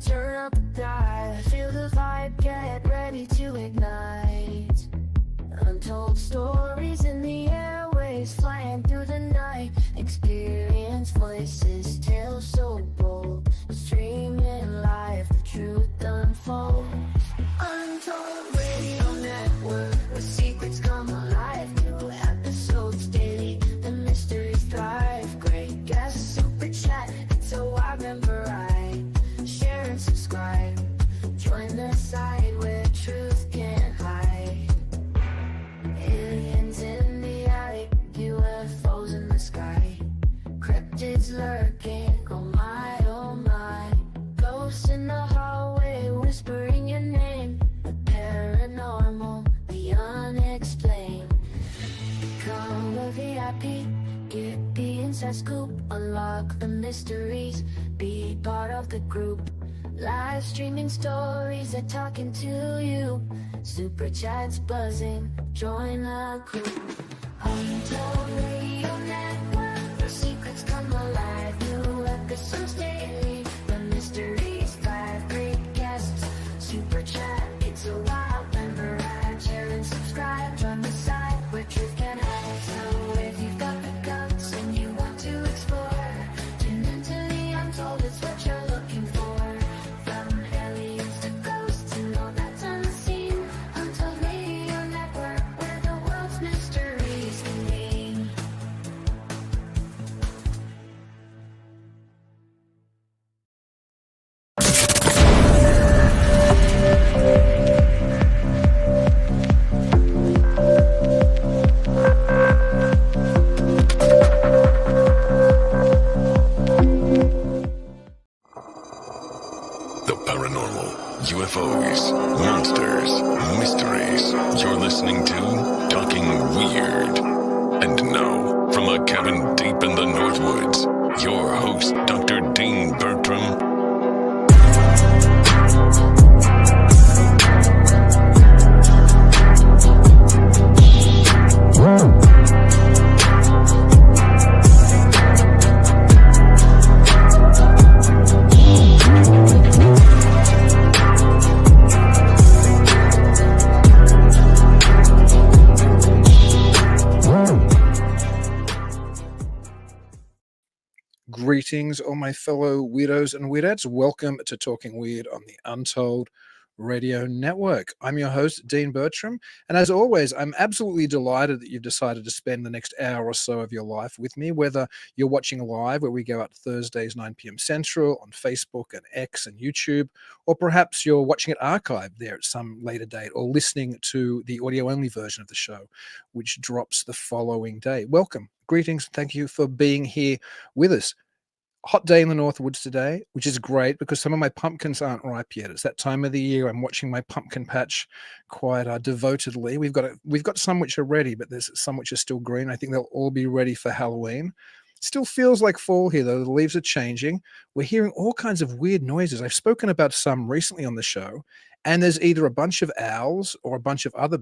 Turn up the dial, feel the vibe, get ready to ignite. Untold stories in the airways, flying through the night. Experience voices, tales so bold. Streaming live, the truth unfolds. Untold Radio Network, where secrets come alive. New episodes daily, the mysteries thrive. Great guests, super chat, it's so I remember right. Share and subscribe, join the side where truth can't hide. Aliens in the attic, UFOs in the sky. Cryptids lurking, oh my, oh my. Ghosts in the hallway, whispering your name. The paranormal, the unexplained. Become a VIP, get the inside scoop. Unlock the mysteries, be part of the group. Live streaming stories are talking to you. Super chats buzzing, join the crew. Untold Radio Network, the secrets come alive. New episodes daily, the mysteries thrive. Great guests, super chat, it's a wild member ride. Share and subscribe, join the side where truth can hide. So if you've got the guts and you want to explore, tune into the Untold, it's what you're looking for. From aliens to ghosts and all that's unseen. Untold Radio Network, where the world's mysteries convene. The paranormal, UFOs, monsters, mysteries. You're listening to Talking Weird. And now, from a cabin deep in the Northwoods, your host, Dr. Dean Bertram. Greetings, all my fellow weirdos and weirdettes. Welcome to Talking Weird on the Untold Radio Network. I'm your host, Dean Bertram, and as always, I'm absolutely delighted that you've decided to spend the next hour or so of your life with me, whether you're watching live, where we go out Thursdays, 9 p.m. Central, on Facebook and X and YouTube, or perhaps you're watching it archived there at some later date, or listening to the audio-only version of the show, which drops the following day. Welcome, greetings, thank you for being here with us. Hot day in the Northwoods today, which is great because some of my pumpkins aren't ripe yet. It's that time of the year. I'm watching my pumpkin patch quite devotedly. We've got some which are ready, but there's some which are still green. I think they'll all be ready for Halloween. Still feels like fall here, though. The leaves are changing. We're hearing all kinds of weird noises. I've spoken about some recently on the show, and there's either a bunch of owls or a bunch of other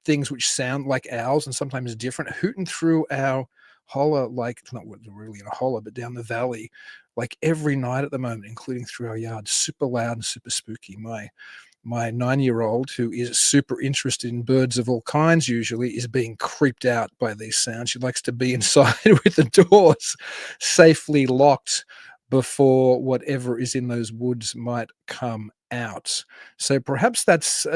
things which sound like owls and sometimes different, hooting through our holler, like it's not really in a holler, but down the valley, like every night at the moment, including through our yard. Super loud and super spooky. My 9-year-old, who is super interested in birds of all kinds, usually is being creeped out by these sounds. She likes to be inside with the doors safely locked before whatever is in those woods might come out. So perhaps that's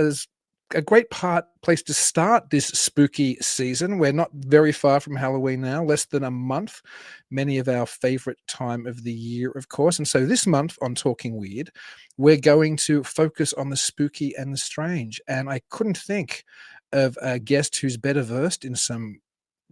a great place to start this spooky season. We're not very far from Halloween now, less than a month, many of our favorite time of the year, of course. And so this month on Talking Weird, we're going to focus on the spooky and the strange. And I couldn't think of a guest who's better versed in some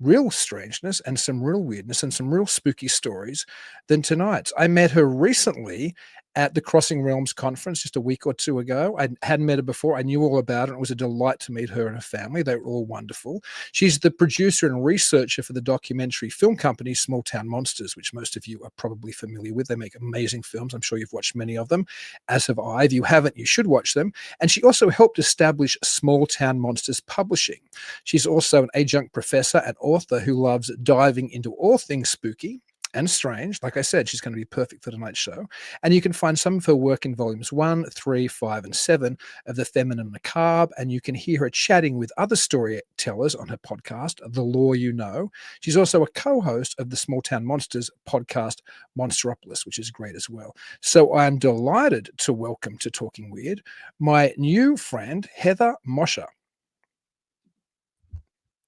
real strangeness and some real weirdness and some real spooky stories than tonight. I met her recently at the Crossing Realms conference just a week or two ago. I hadn't met her before. I knew all about it. It was a delight to meet her and her family. They were all wonderful. She's the producer and researcher for the documentary film company Small Town Monsters, which most of you are probably familiar with. They make amazing films. I'm sure you've watched many of them, as have I. If you haven't, you should watch them. And she also helped establish Small Town Monsters Publishing. She's also an adjunct professor and author who loves diving into all things spooky and strange. Like I said, she's going to be perfect for tonight's show. And you can find some of her work in volumes 1, 3, 5, and 7 of the Feminine Macabre. And you can hear her chatting with other storytellers on her podcast, The Law You Know. She's also a co-host of the Small Town Monsters podcast, Monsteropolis, which is great as well. So I'm delighted to welcome to Talking Weird my new friend, Heather Moser.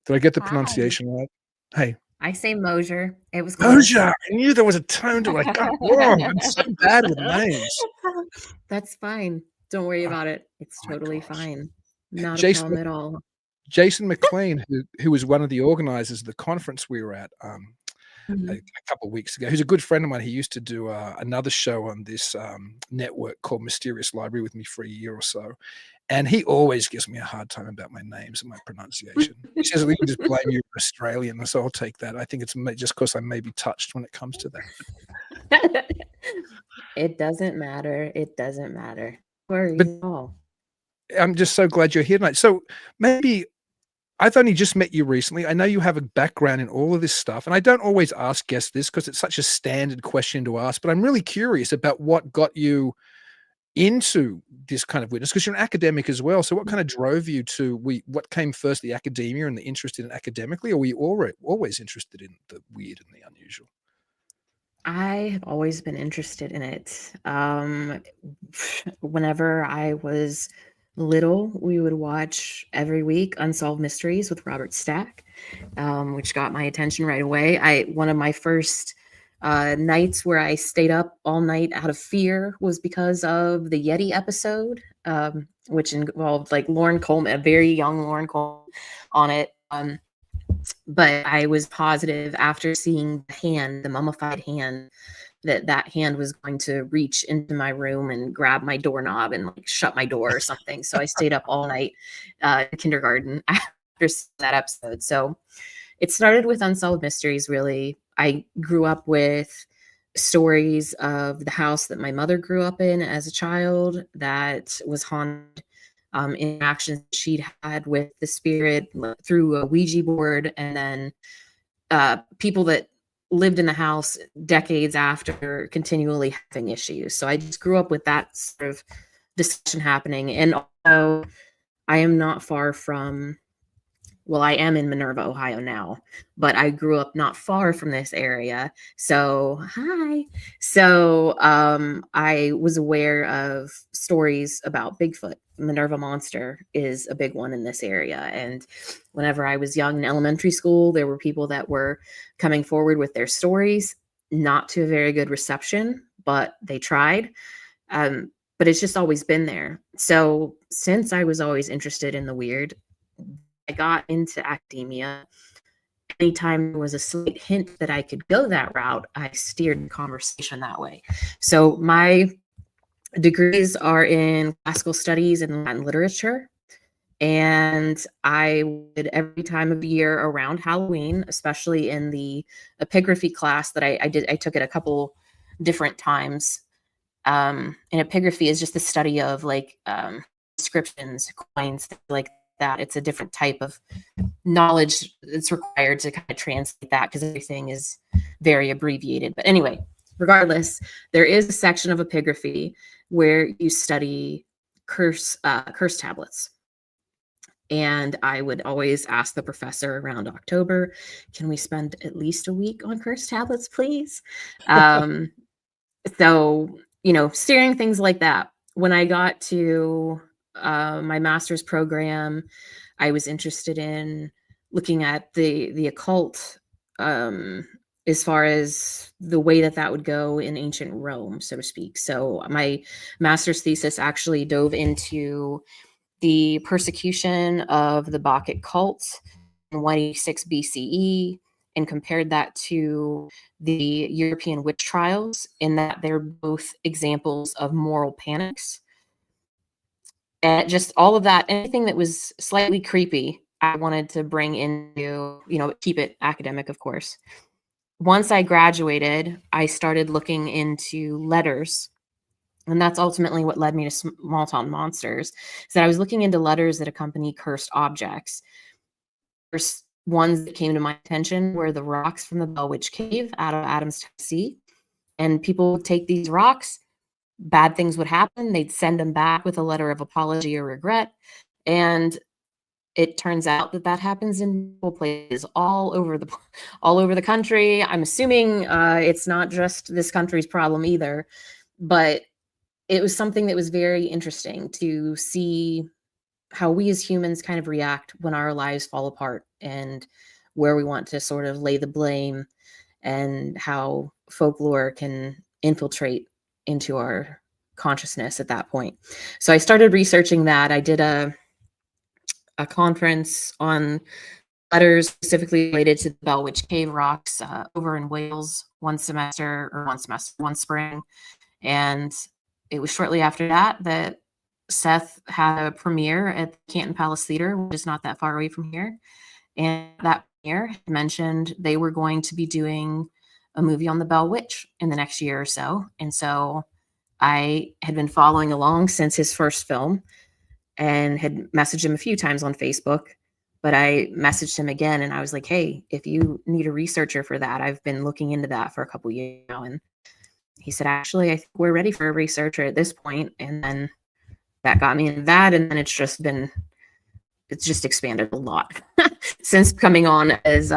Did I get the Hi. pronunciation right? Hey. I say Moser. It was close. Moser. I knew there was a tone to it. I got it wrong. I'm so bad with names. That's fine. Don't worry Oh, about it. It's my totally gosh. fine. Not a Jason, problem at all. Jason McLean, who was one of the organizers of the conference we were at Mhm. a couple of weeks ago, who's a good friend of mine. He used to do another show on this network called Mysterious Library with me for a year or so. And he always gives me a hard time about my names and my pronunciation. He says, we can just blame you for Australian. So I'll take that. I think it's just because I may be touched when it comes to that. It doesn't matter. It doesn't matter. Worries at all. I'm just so glad you're here tonight. So maybe I've only just met you recently. I know you have a background in all of this stuff. And I don't always ask guests this because it's such a standard question to ask. But I'm really curious about what got you into this kind of witness, because you're an academic as well. So what kind of drove you to what came first, the academia and the interest in it academically, or were you always interested in the weird and the unusual? I have always been interested in it. Whenever I was little, we would watch every week Unsolved Mysteries with Robert Stack, which got my attention right away. One of my first nights where I stayed up all night out of fear was because of the Yeti episode, which involved like Lauren Coleman, a very young Lauren Coleman on it. But I was positive after seeing the hand, the mummified hand, that hand was going to reach into my room and grab my doorknob and like shut my door or something. So I stayed up all night in kindergarten after that episode. So it started with Unsolved Mysteries, really. I grew up with stories of the house that my mother grew up in as a child that was haunted, interactions she'd had with the spirit through a Ouija board, and then people that lived in the house decades after continually having issues. So I just grew up with that sort of discussion happening. And although I am not far from, well, I am in Minerva, Ohio now, but I grew up not far from this area. So, hi. So I was aware of stories about Bigfoot. Minerva Monster is a big one in this area. And whenever I was young in elementary school, there were people that were coming forward with their stories, not to a very good reception, but they tried. But it's just always been there. So since I was always interested in the weird, I got into academia. Anytime there was a slight hint that I could go that route, I steered the conversation that way. So my degrees are in classical studies and Latin literature. And I would, every time of year around Halloween, especially in the epigraphy class that I did, I took it a couple different times. And epigraphy is just the study of like inscriptions, coins, things like that. It's a different type of knowledge that's required to kind of translate that because everything is very abbreviated. But anyway, regardless, there is a section of epigraphy where you study curse tablets. And I would always ask the professor around October, can we spend at least a week on curse tablets, please? So, steering things like that. When I got to my master's program, I was interested in looking at the occult as far as the way that would go in ancient Rome, so to speak. So my master's thesis actually dove into the persecution of the Bacchic cult in 186 BCE and compared that to the European witch trials, in that they're both examples of moral panics. And just all of that, anything that was slightly creepy, I wanted to bring into, keep it academic, of course. Once I graduated, I started looking into letters. And that's ultimately what led me to Small Town Monsters, is that I was looking into letters that accompany cursed objects. ones that came to my attention were the rocks from the Bell Witch Cave out of Adams, Tennessee. And people would take these rocks, bad things would happen. They'd send them back with a letter of apology or regret. And it turns out that that happens in places all over the country. I'm assuming it's not just this country's problem either, but it was something that was very interesting to see how we as humans kind of react when our lives fall apart, and where we want to sort of lay the blame, and how folklore can infiltrate into our consciousness at that point. So I started researching that. I did a conference on letters specifically related to the Bell Witch Cave rocks over in Wales one spring. And it was shortly after that Seth had a premiere at the Canton Palace Theater, which is not that far away from here. And that premiere mentioned they were going to be doing a movie on the Bell Witch in the next year or so. And so I had been following along since his first film, and had messaged him a few times on Facebook, but I messaged him again and I was like, hey, if you need a researcher for that, I've been looking into that for a couple years now. And he said, actually, I think we're ready for a researcher at this point. And then that got me into that. And then it's just expanded a lot since coming on as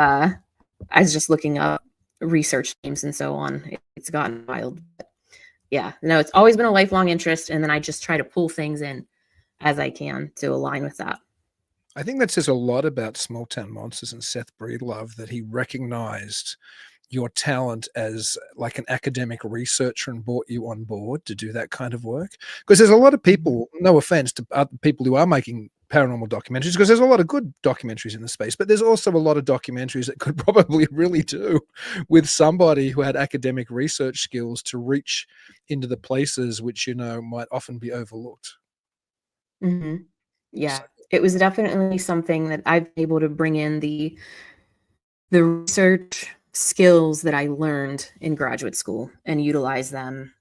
just looking up research names and so on. It's gotten wild. But yeah, no, it's always been a lifelong interest. And then I just try to pull things in as I can to align with that. I think that says a lot about Small Town Monsters and Seth Breedlove, that he recognized your talent as like an academic researcher and brought you on board to do that kind of work. Because there's a lot of people, no offense to other people who are making paranormal documentaries, because there's a lot of good documentaries in the space, but there's also a lot of documentaries that could probably really do with somebody who had academic research skills to reach into the places which, you know, might often be overlooked. Mm-hmm. Yeah, So, it was definitely something that I've been able to bring in the research skills that I learned in graduate school and utilize them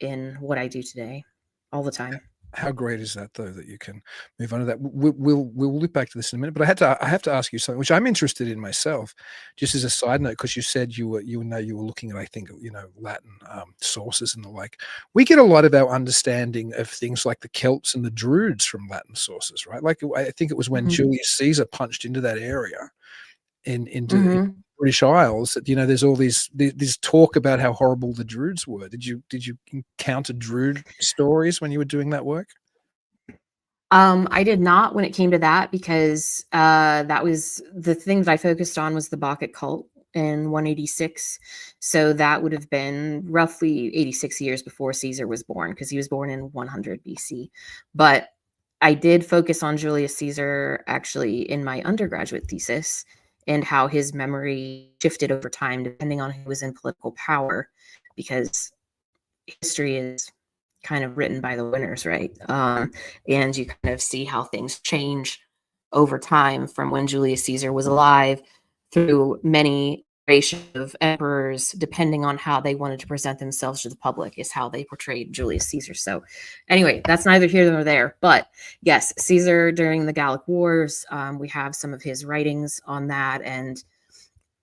in what I do today all the time. how great is that, though, that you can move on to that? We'll loop back to this in a minute, but I have to ask you something which I'm interested in myself, just as a side note, because you said you were looking at, I think, you know, Latin sources and the like. We get a lot of our understanding of things like the Celts and the Druids from Latin sources, right? Like I think it was when Mhm. Julius Caesar punched into that area into Mhm. British Isles that, you know, there's all these talk about how horrible the Druids were. Did you encounter Druid stories when you were doing that work? I did not when it came to that, because that was the thing that I focused on was the Bacchic cult in 186. So that would have been roughly 86 years before Caesar was born, because he was born in 100 BC. But I did focus on Julius Caesar actually in my undergraduate thesis, and how his memory shifted over time depending on who was in political power, because history is kind of written by the winners, right? And you kind of see how things change over time from when Julius Caesar was alive through many iterations of emperors, depending on how they wanted to present themselves to the public, is how they portrayed Julius Caesar. So anyway, that's neither here nor there. But yes, Caesar during the Gallic Wars, we have some of his writings on that. And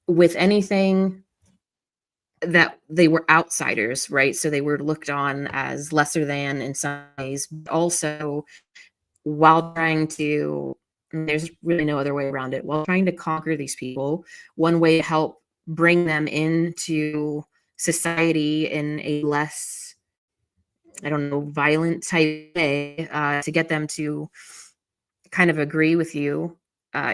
with anything that they were outsiders, right? So they were looked on as lesser than in some ways, but also while trying to, and there's really no other way around it, while trying to conquer these people, one way to help bring them into society in a less, I don't know, violent type way, to get them to kind of agree with you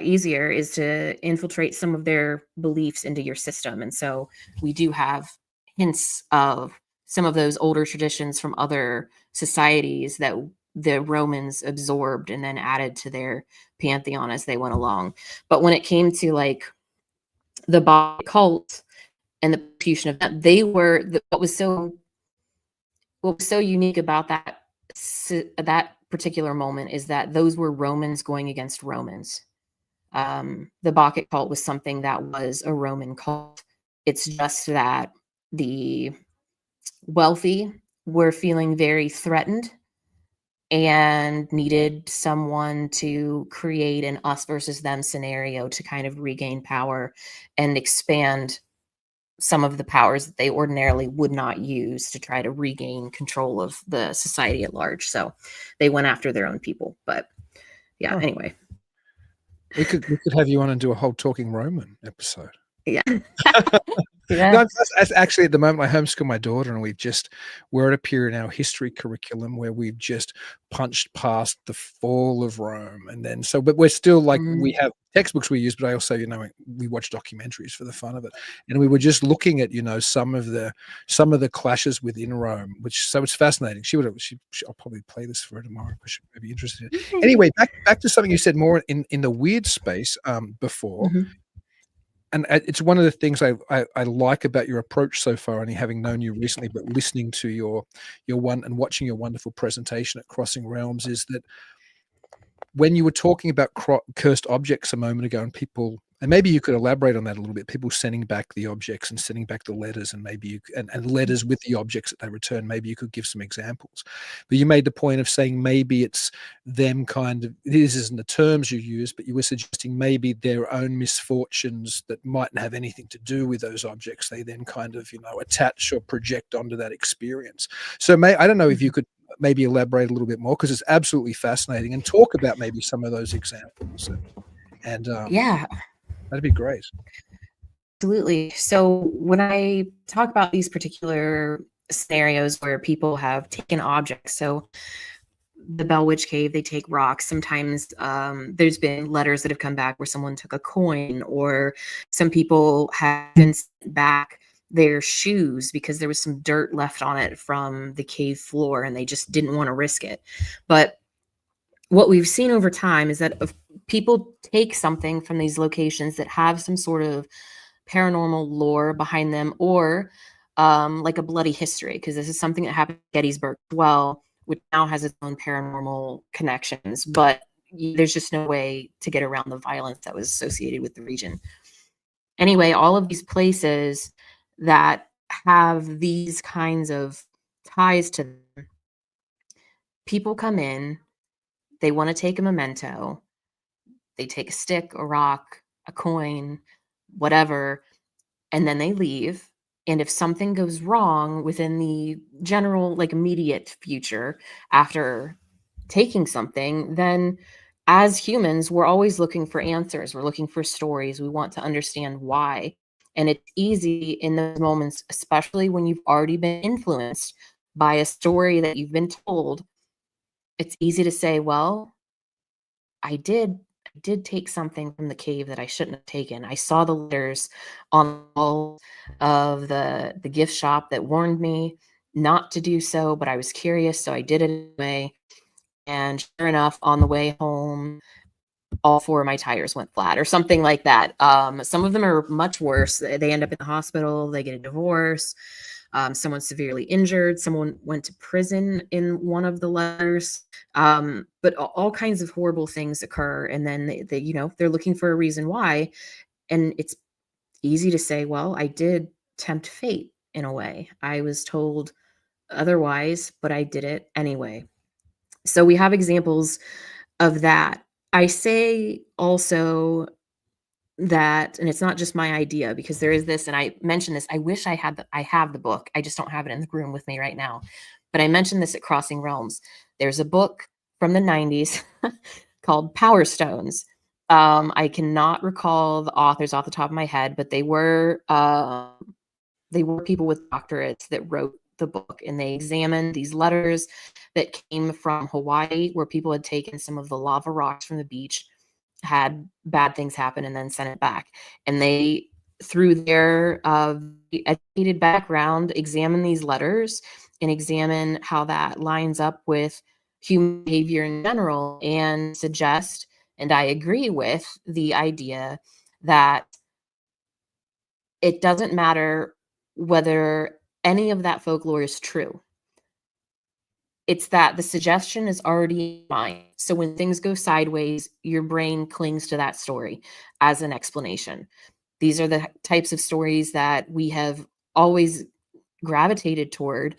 easier, is to infiltrate some of their beliefs into your system. And so we do have hints of some of those older traditions from other societies that the Romans absorbed and then added to their pantheon as they went along. But when it came to like the Bacchic cult and the persecution of that, they were what was so unique about that particular moment is that those were Romans going against Romans. The Bacchic cult was something that was a Roman cult. It's just that the wealthy were feeling very threatened and needed someone to create an us versus them scenario to kind of regain power and expand some of the powers that they ordinarily would not use to try to regain control of the society at large. So they went after their own people. But yeah, anyway. We could have you on and do a whole Talking Roman episode. Yeah. No, actually, at the moment, I homeschool my daughter, and we're at a period in our history curriculum where we've just punched past the fall of Rome, and then but we're still like we have textbooks we use, but I also, we watch documentaries for the fun of it, and we were just looking at some of the clashes within Rome, so it's fascinating. I'll probably play this for her tomorrow because she may be interested in it. Anyway, back to something you said more in the weird space before. And it's one of the things I like about your approach so far, only having known you recently, but listening to your one and watching your wonderful presentation at Crossing Realms, is that when you were talking about cursed objects a moment ago, and maybe you could elaborate on that a little bit, people sending back the objects and sending back the letters, and maybe and letters with the objects that they return, maybe you could give some examples. But you made the point of saying maybe it's them this isn't the terms you use, but you were suggesting maybe their own misfortunes that mightn't have anything to do with those objects, they then kind of, attach or project onto that experience. So I don't know if you could maybe elaborate a little bit more, because it's absolutely fascinating, and talk about maybe some of those examples. And yeah, that'd be great. Absolutely. So when I talk about these particular scenarios where people have taken objects, so the Bell Witch Cave, they take rocks. Sometimes there's been letters that have come back where someone took a coin, or some people have been sent back their shoes because there was some dirt left on it from the cave floor and they just didn't want to risk it. But what we've seen over time is that if people take something from these locations that have some sort of paranormal lore behind them, or like a bloody history, because this is something that happened at Gettysburg as well, which now has its own paranormal connections, but there's just no way to get around the violence that was associated with the region. Anyway, all of these places that have these kinds of ties to them, people come in, they want to take a memento, they take a stick, a rock, a coin, whatever, and then they leave. And if something goes wrong within the general, like, immediate future after taking something, then as humans, we're always looking for answers. We're looking for stories. We want to understand why. And it's easy in those moments, especially when you've already been influenced by a story that you've been told. It's easy to say, well, I did take something from the cave that I shouldn't have taken. I saw the letters on the wall of the gift shop that warned me not to do so, but I was curious, so I did it anyway. And sure enough, on the way home, all 4 of my tires went flat, or something like that. Some of them are much worse. They end up in the hospital, they get a divorce. Someone's severely injured. Someone went to prison in one of the letters. But all kinds of horrible things occur. And then they're looking for a reason why. And it's easy to say, well, I did tempt fate in a way. I was told otherwise, but I did it anyway. So we have examples of that. I say also that, and it's not just my idea, because there is this, and I mentioned this, I wish I have the book. I just don't have it in the room with me right now. But I mentioned this at Crossing Realms. There's a book from the 90s called Power Stones. I cannot recall the authors off the top of my head, but they were people with doctorates that wrote the book, and they examined these letters that came from Hawaii, where people had taken some of the lava rocks from the beach, had bad things happen, and then sent it back. And they, through their educated background, examine these letters and examine how that lines up with human behavior in general, and suggest, and I agree with the idea, that it doesn't matter whether any of that folklore is true. It's that the suggestion is already in mind. So when things go sideways, your brain clings to that story as an explanation. These are the types of stories that we have always gravitated toward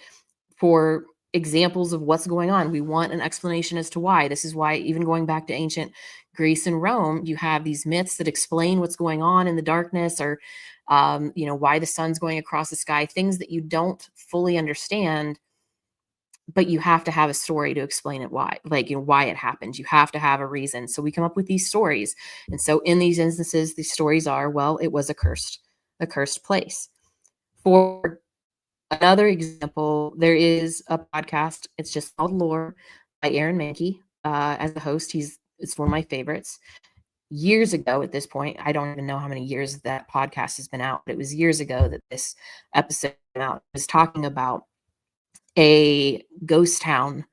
for examples of what's going on. We want an explanation as to why. This is why, even going back to ancient Greece and Rome, you have these myths that explain what's going on in the darkness, or why the sun's going across the sky, things that you don't fully understand, but you have to have a story to explain it, why, why it happened. You have to have a reason. So we come up with these stories. And so in these instances, these stories are, well, it was a cursed place. For another example, there is a podcast. It's just called Lore by Aaron Mahnke. As a host, it's one of my favorites. Years ago, at this point, I don't even know how many years that podcast has been out, but it was years ago that this episode came out. It was talking about a ghost town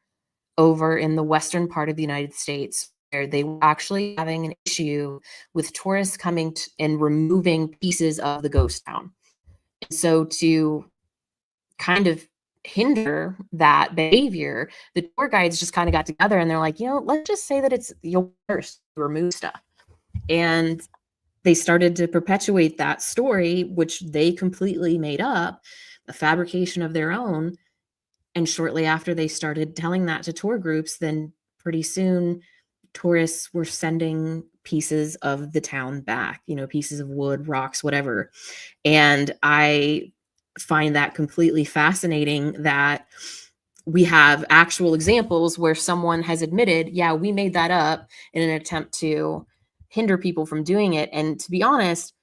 over in the western part of the United States, where they were actually having an issue with tourists coming and removing pieces of the ghost town. And so to kind of hinder that behavior, the tour guides just kind of got together and they're like, let's just say that it's your curse to remove stuff. And they started to perpetuate that story, which they completely made up, a fabrication of their own. And shortly after they started telling that to tour groups, then pretty soon tourists were sending pieces of the town back, pieces of wood, rocks, whatever. And I find that completely fascinating that we have actual examples where someone has admitted, yeah, we made that up in an attempt to hinder people from doing it. And to be honest,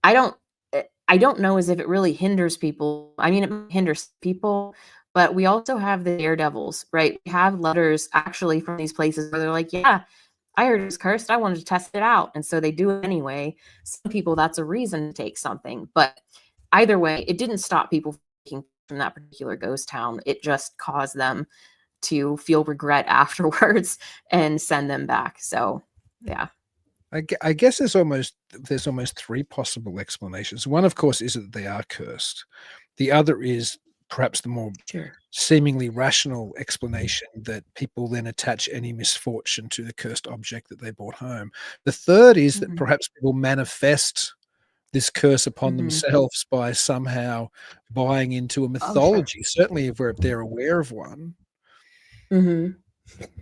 I don't know as if it really hinders people. I mean, it hinders people, but we also have the daredevils, right? We have letters actually from these places where they're like, yeah, I heard it was cursed. I wanted to test it out. And so they do it anyway. Some people, that's a reason to take something. But either way, it didn't stop people from that particular ghost town. It just caused them to feel regret afterwards and send them back. So, yeah. I guess there's almost three possible explanations. One, of course, is that they are cursed. The other is perhaps the more seemingly rational explanation that people then attach any misfortune to the cursed object that they brought home. The third is that perhaps people manifest this curse upon themselves by somehow buying into a mythology, certainly if they're aware of one.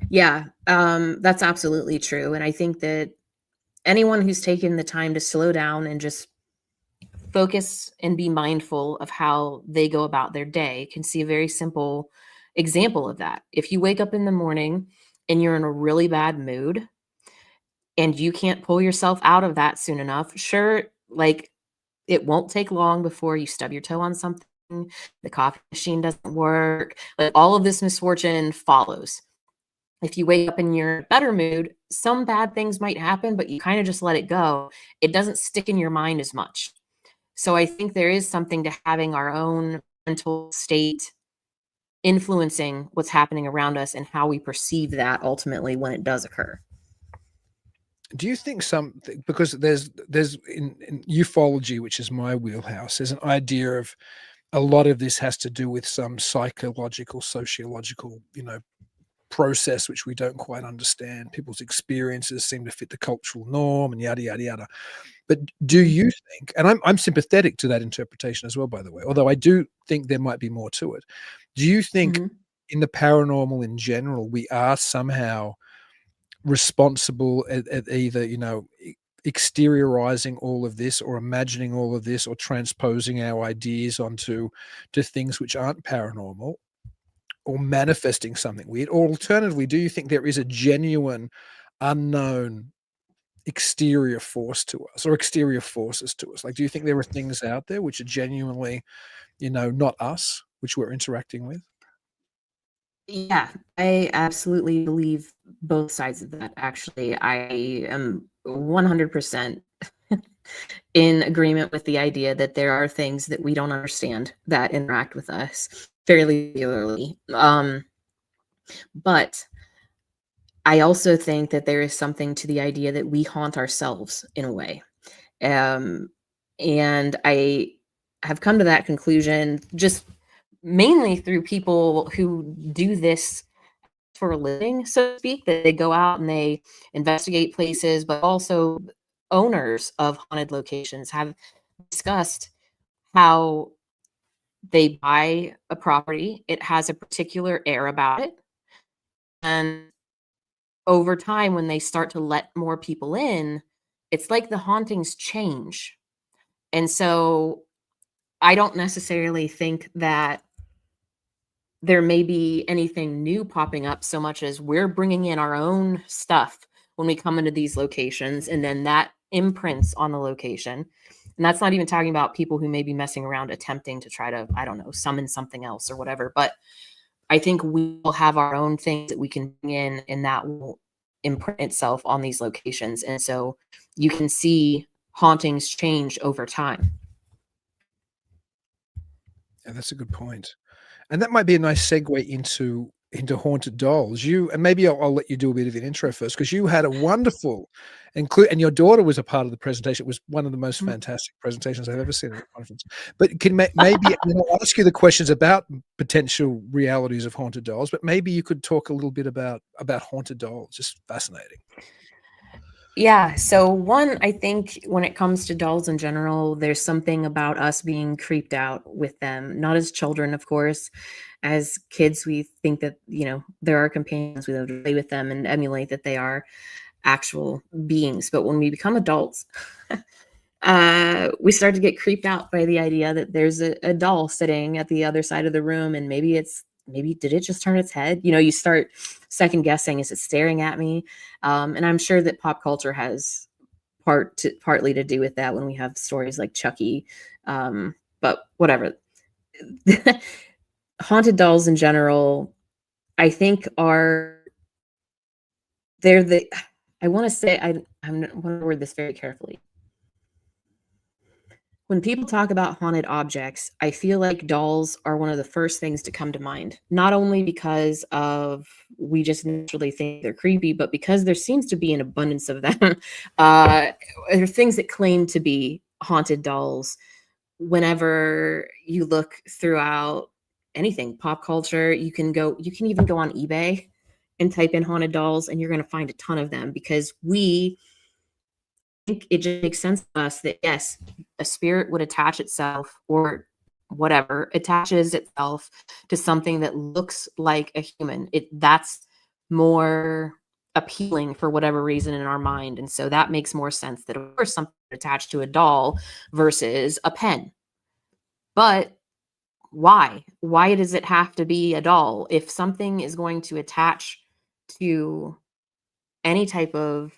Yeah, that's absolutely true. And I think that anyone who's taken the time to slow down and just focus and be mindful of how they go about their day can see a very simple example of that. If you wake up in the morning and you're in a really bad mood and you can't pull yourself out of that soon enough, sure, it won't take long before you stub your toe on something, the coffee machine doesn't work, all of this misfortune follows. If you wake up in your better mood, some bad things might happen, but you kind of just let it go. It doesn't stick in your mind as much. So I think there is something to having our own mental state influencing what's happening around us and how we perceive that ultimately when it does occur. Do you think because there's in ufology, which is my wheelhouse, there's an idea of a lot of this has to do with some psychological, sociological, process which we don't quite understand. People's experiences seem to fit the cultural norm and yada yada yada. But do you think, and I'm sympathetic to that interpretation as well, by the way, although I do think there might be more to it. Do you think in the paranormal in general, we are somehow responsible at either, exteriorizing all of this or imagining all of this or transposing our ideas onto things which aren't paranormal, or manifesting something weird? Or alternatively, do you think there is a genuine unknown exterior force to us, or exterior forces to us? Do you think there are things out there which are genuinely, not us, which we're interacting with? Yeah, I absolutely believe both sides of that. Actually, I am 100% in agreement with the idea that there are things that we don't understand that interact with us fairly regularly. But I also think that there is something to the idea that we haunt ourselves in a way. And I have come to that conclusion just mainly through people who do this for a living, so to speak, that they go out and they investigate places, but also owners of haunted locations have discussed how they buy a property, it has a particular air about it, and over time when they start to let more people in, it's like the hauntings change. And so I don't necessarily think that there may be anything new popping up so much as we're bringing in our own stuff when we come into these locations, and then that imprints on the location. And that's not even talking about people who may be messing around attempting to try to, I don't know, summon something else or whatever. But I think we will have our own things that we can bring in, and that will imprint itself on these locations. And so you can see hauntings change over time. Yeah, that's a good point. And that might be a nice segue into haunted dolls. You and maybe I'll let you do a bit of an intro first, because you had a wonderful and your daughter was a part of the presentation. It was one of the most fantastic presentations I've ever seen at a conference. But can maybe I'll ask you the questions about potential realities of haunted dolls, but maybe you could talk a little bit about haunted dolls. Just fascinating. Yeah. So one, I think when it comes to dolls in general, there's something about us being creeped out with them, not as children, of course. As kids, we think that, there are companions, we love to play with them and emulate that they are actual beings. But when we become adults, we start to get creeped out by the idea that there's a doll sitting at the other side of the room, and maybe did it just turn its head? You start second guessing, is it staring at me? And I'm sure that pop culture has partly to do with that when we have stories like Chucky. But whatever. Haunted dolls in general, I think I want to say, I'm going to word this very carefully. When people talk about haunted objects, I feel like dolls are one of the first things to come to mind, not only because we just naturally think they're creepy, but because there seems to be an abundance of them. There are things that claim to be haunted dolls. Whenever you look throughout anything, pop culture, you can even go on eBay and type in haunted dolls, and you're going to find a ton of them, because we think it just makes sense to us that, yes, a spirit would attach itself, or whatever attaches itself to something that looks like a human. That's more appealing for whatever reason in our mind. And so that makes more sense that, of course, something attached to a doll versus a pen. But why? Why does it have to be a doll? If something is going to attach to any type of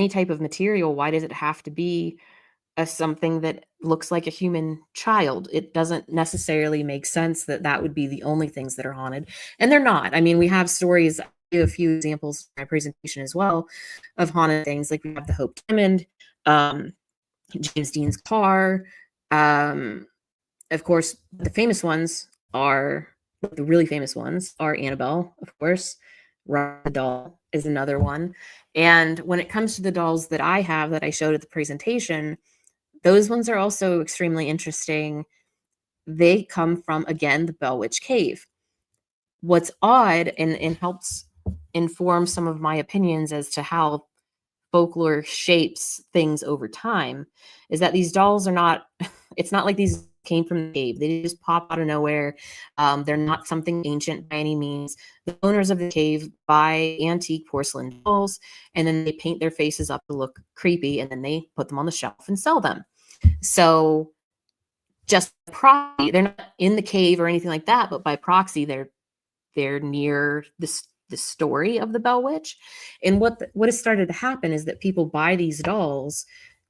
material, why does it have to be something that looks like a human child? It doesn't necessarily make sense that would be the only things that are haunted, and they're not. I mean, we have stories. I give a few examples in my presentation as well of haunted things. Like we have the Hope Diamond, James Dean's car. Of course, the really famous ones are Annabelle, of course. Rob the doll is another one. And when it comes to the dolls that I have that I showed at the presentation, those ones are also extremely interesting. They come from, again, the Bell Witch Cave. What's odd and helps inform some of my opinions as to how folklore shapes things over time is that these dolls are not, it's not like these came from the cave. They just pop out of nowhere. They're not something ancient by any means. The owners of the cave buy antique porcelain dolls, and then they paint their faces up to look creepy, and then they put them on the shelf and sell them. So just proxy, they're not in the cave or anything like that, but by proxy, they're near the story of the Bell Witch. And what has started to happen is that people buy these dolls,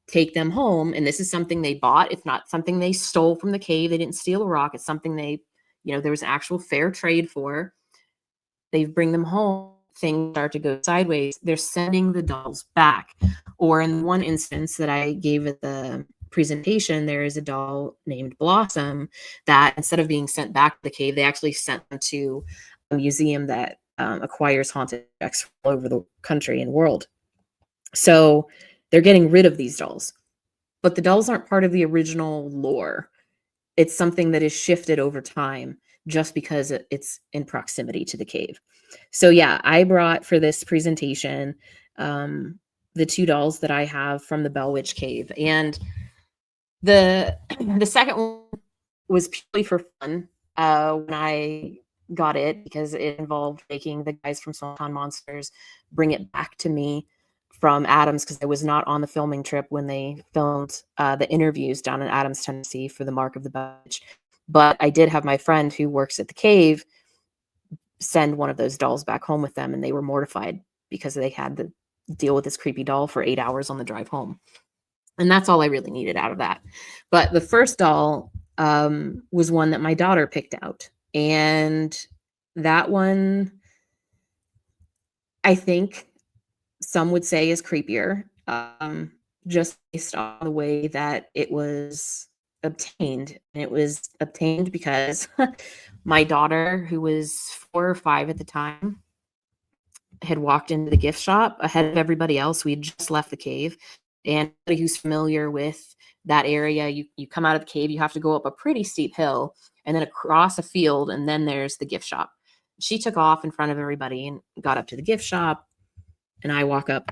take them home, and this is something they bought. It's not something they stole from the cave. They didn't steal a rock. It's something there was an actual fair trade for. They bring them home. Things start to go sideways. They're sending the dolls back. Or in one instance that I gave at the presentation, there is a doll named Blossom that, instead of being sent back to the cave, they actually sent them to a museum that acquires haunted objects all over the country and world. So they're getting rid of these dolls, but the dolls aren't part of the original lore. It's something that is shifted over time just because it's in proximity to the cave. So yeah, I brought for this presentation the two dolls that I have from the Bell Witch Cave. And the second one was purely for fun when I got it, because it involved making the guys from Small Town Monsters bring it back to me from Adams, because I was not on the filming trip when they filmed the interviews down in Adams, Tennessee for The Mark of the Badge. But I did have my friend who works at the cave send one of those dolls back home with them, and they were mortified because they had to deal with this creepy doll for 8 hours on the drive home. And that's all I really needed out of that. But the first doll was one that my daughter picked out. And that one, I think some would say, is creepier, just based on the way that it was obtained. And it was obtained because my daughter, who was 4 or 5 at the time, had walked into the gift shop ahead of everybody else. We had just left the cave. And anybody who's familiar with that area, you come out of the cave, you have to go up a pretty steep hill and then across a field, and then there's the gift shop. She took off in front of everybody and got up to the gift shop, and I walk up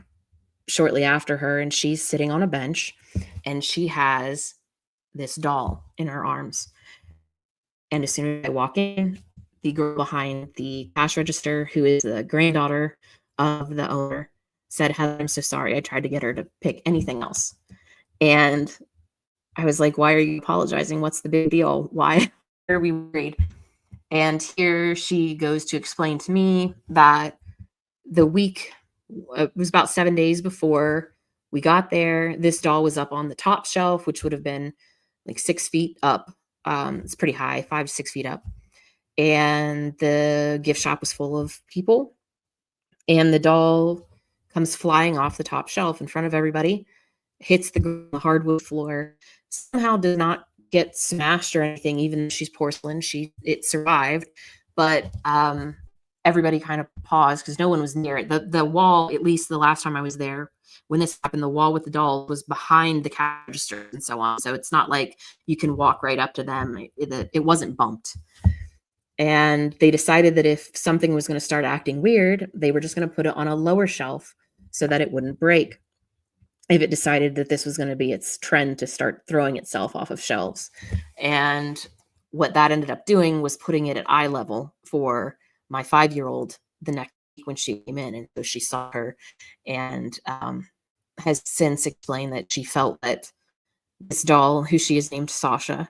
shortly after her, and she's sitting on a bench, and she has this doll in her arms. And as soon as I walk in, the girl behind the cash register, who is the granddaughter of the owner, said, "Heather, I'm so sorry. I tried to get her to pick anything else." And I was like, "Why are you apologizing? What's the big deal? Why are we worried?" And here she goes to explain to me that the week, it was about 7 days before we got there, this doll was up on the top shelf, which would have been like 6 feet up. It's pretty high, 5 to 6 feet up. And the gift shop was full of people. And the doll comes flying off the top shelf in front of everybody, hits the hardwood floor, somehow does not get smashed or anything, even though she's porcelain. It survived, but everybody kind of paused because no one was near it. The wall, at least the last time I was there, when this happened, the wall with the doll was behind the cash register and so on. So it's not like you can walk right up to them. It wasn't bumped. And they decided that if something was going to start acting weird, they were just going to put it on a lower shelf so that it wouldn't break, if it decided that this was going to be its trend to start throwing itself off of shelves. And what that ended up doing was putting it at eye level for my 5-year-old the next week when she came in. And so she saw her, and has since explained that she felt that this doll, who she has named Sasha,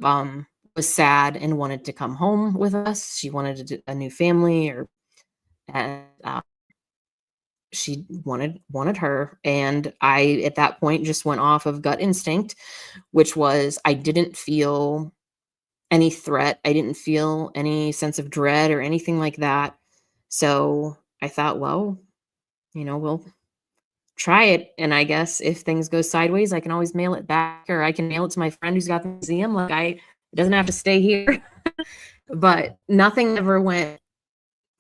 was sad and wanted to come home with us. She wanted a new family, and she wanted her. And I, at that point, just went off of gut instinct, which was, I didn't feel any threat. I didn't feel any sense of dread or anything like that. So I thought, well, we'll try it. And I guess if things go sideways, I can always mail it back, or I can mail it to my friend who's got the museum. Like, it doesn't have to stay here. But nothing ever went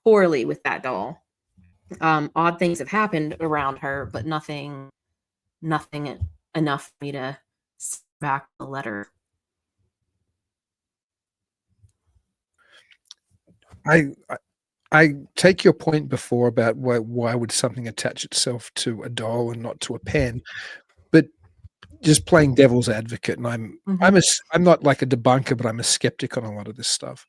poorly with that doll. Odd things have happened around her, but nothing enough for me to send back the letter. I take your point before about why would something attach itself to a doll and not to a pen, but just playing devil's advocate, and I'm not like a debunker, but I'm a skeptic on a lot of this stuff.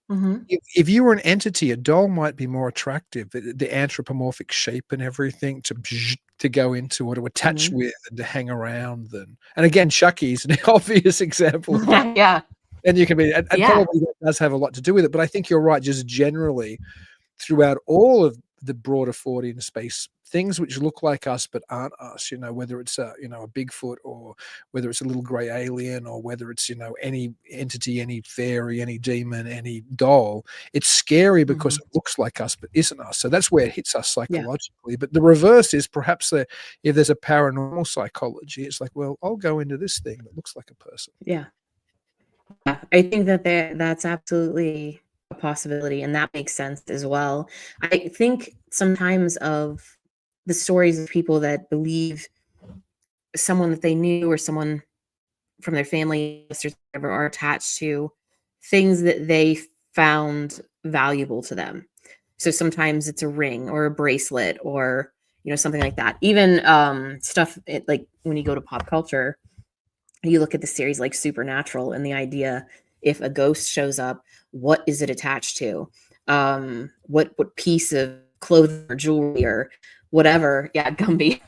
If you were an entity, a doll might be more attractive. The anthropomorphic shape and everything to go into, or to attach with, and to hang around. And again, Chucky's an obvious example. Yeah. And you can be, and probably that does have a lot to do with it. But I think you're right. Just generally, throughout all of the broader Fortean space, things which look like us but aren't us, whether it's a Bigfoot, or whether it's a little gray alien, or whether it's any entity, any fairy, any demon, any doll, it's scary because it looks like us but isn't us. So that's where it hits us psychologically. But the reverse is perhaps if there's a paranormal psychology, it's like, well, I'll go into this thing that looks like a person. Yeah, I think that's absolutely a possibility, and that makes sense as well. I think sometimes of the stories of people that believe someone that they knew, or someone from their family or whatever, are attached to things that they found valuable to them. So sometimes it's a ring or a bracelet, or something like that. Even stuff like when you go to pop culture, you look at the series like Supernatural, and the idea if a ghost shows up, what is it attached to? What piece of clothing or jewelry or whatever, yeah, Gumby.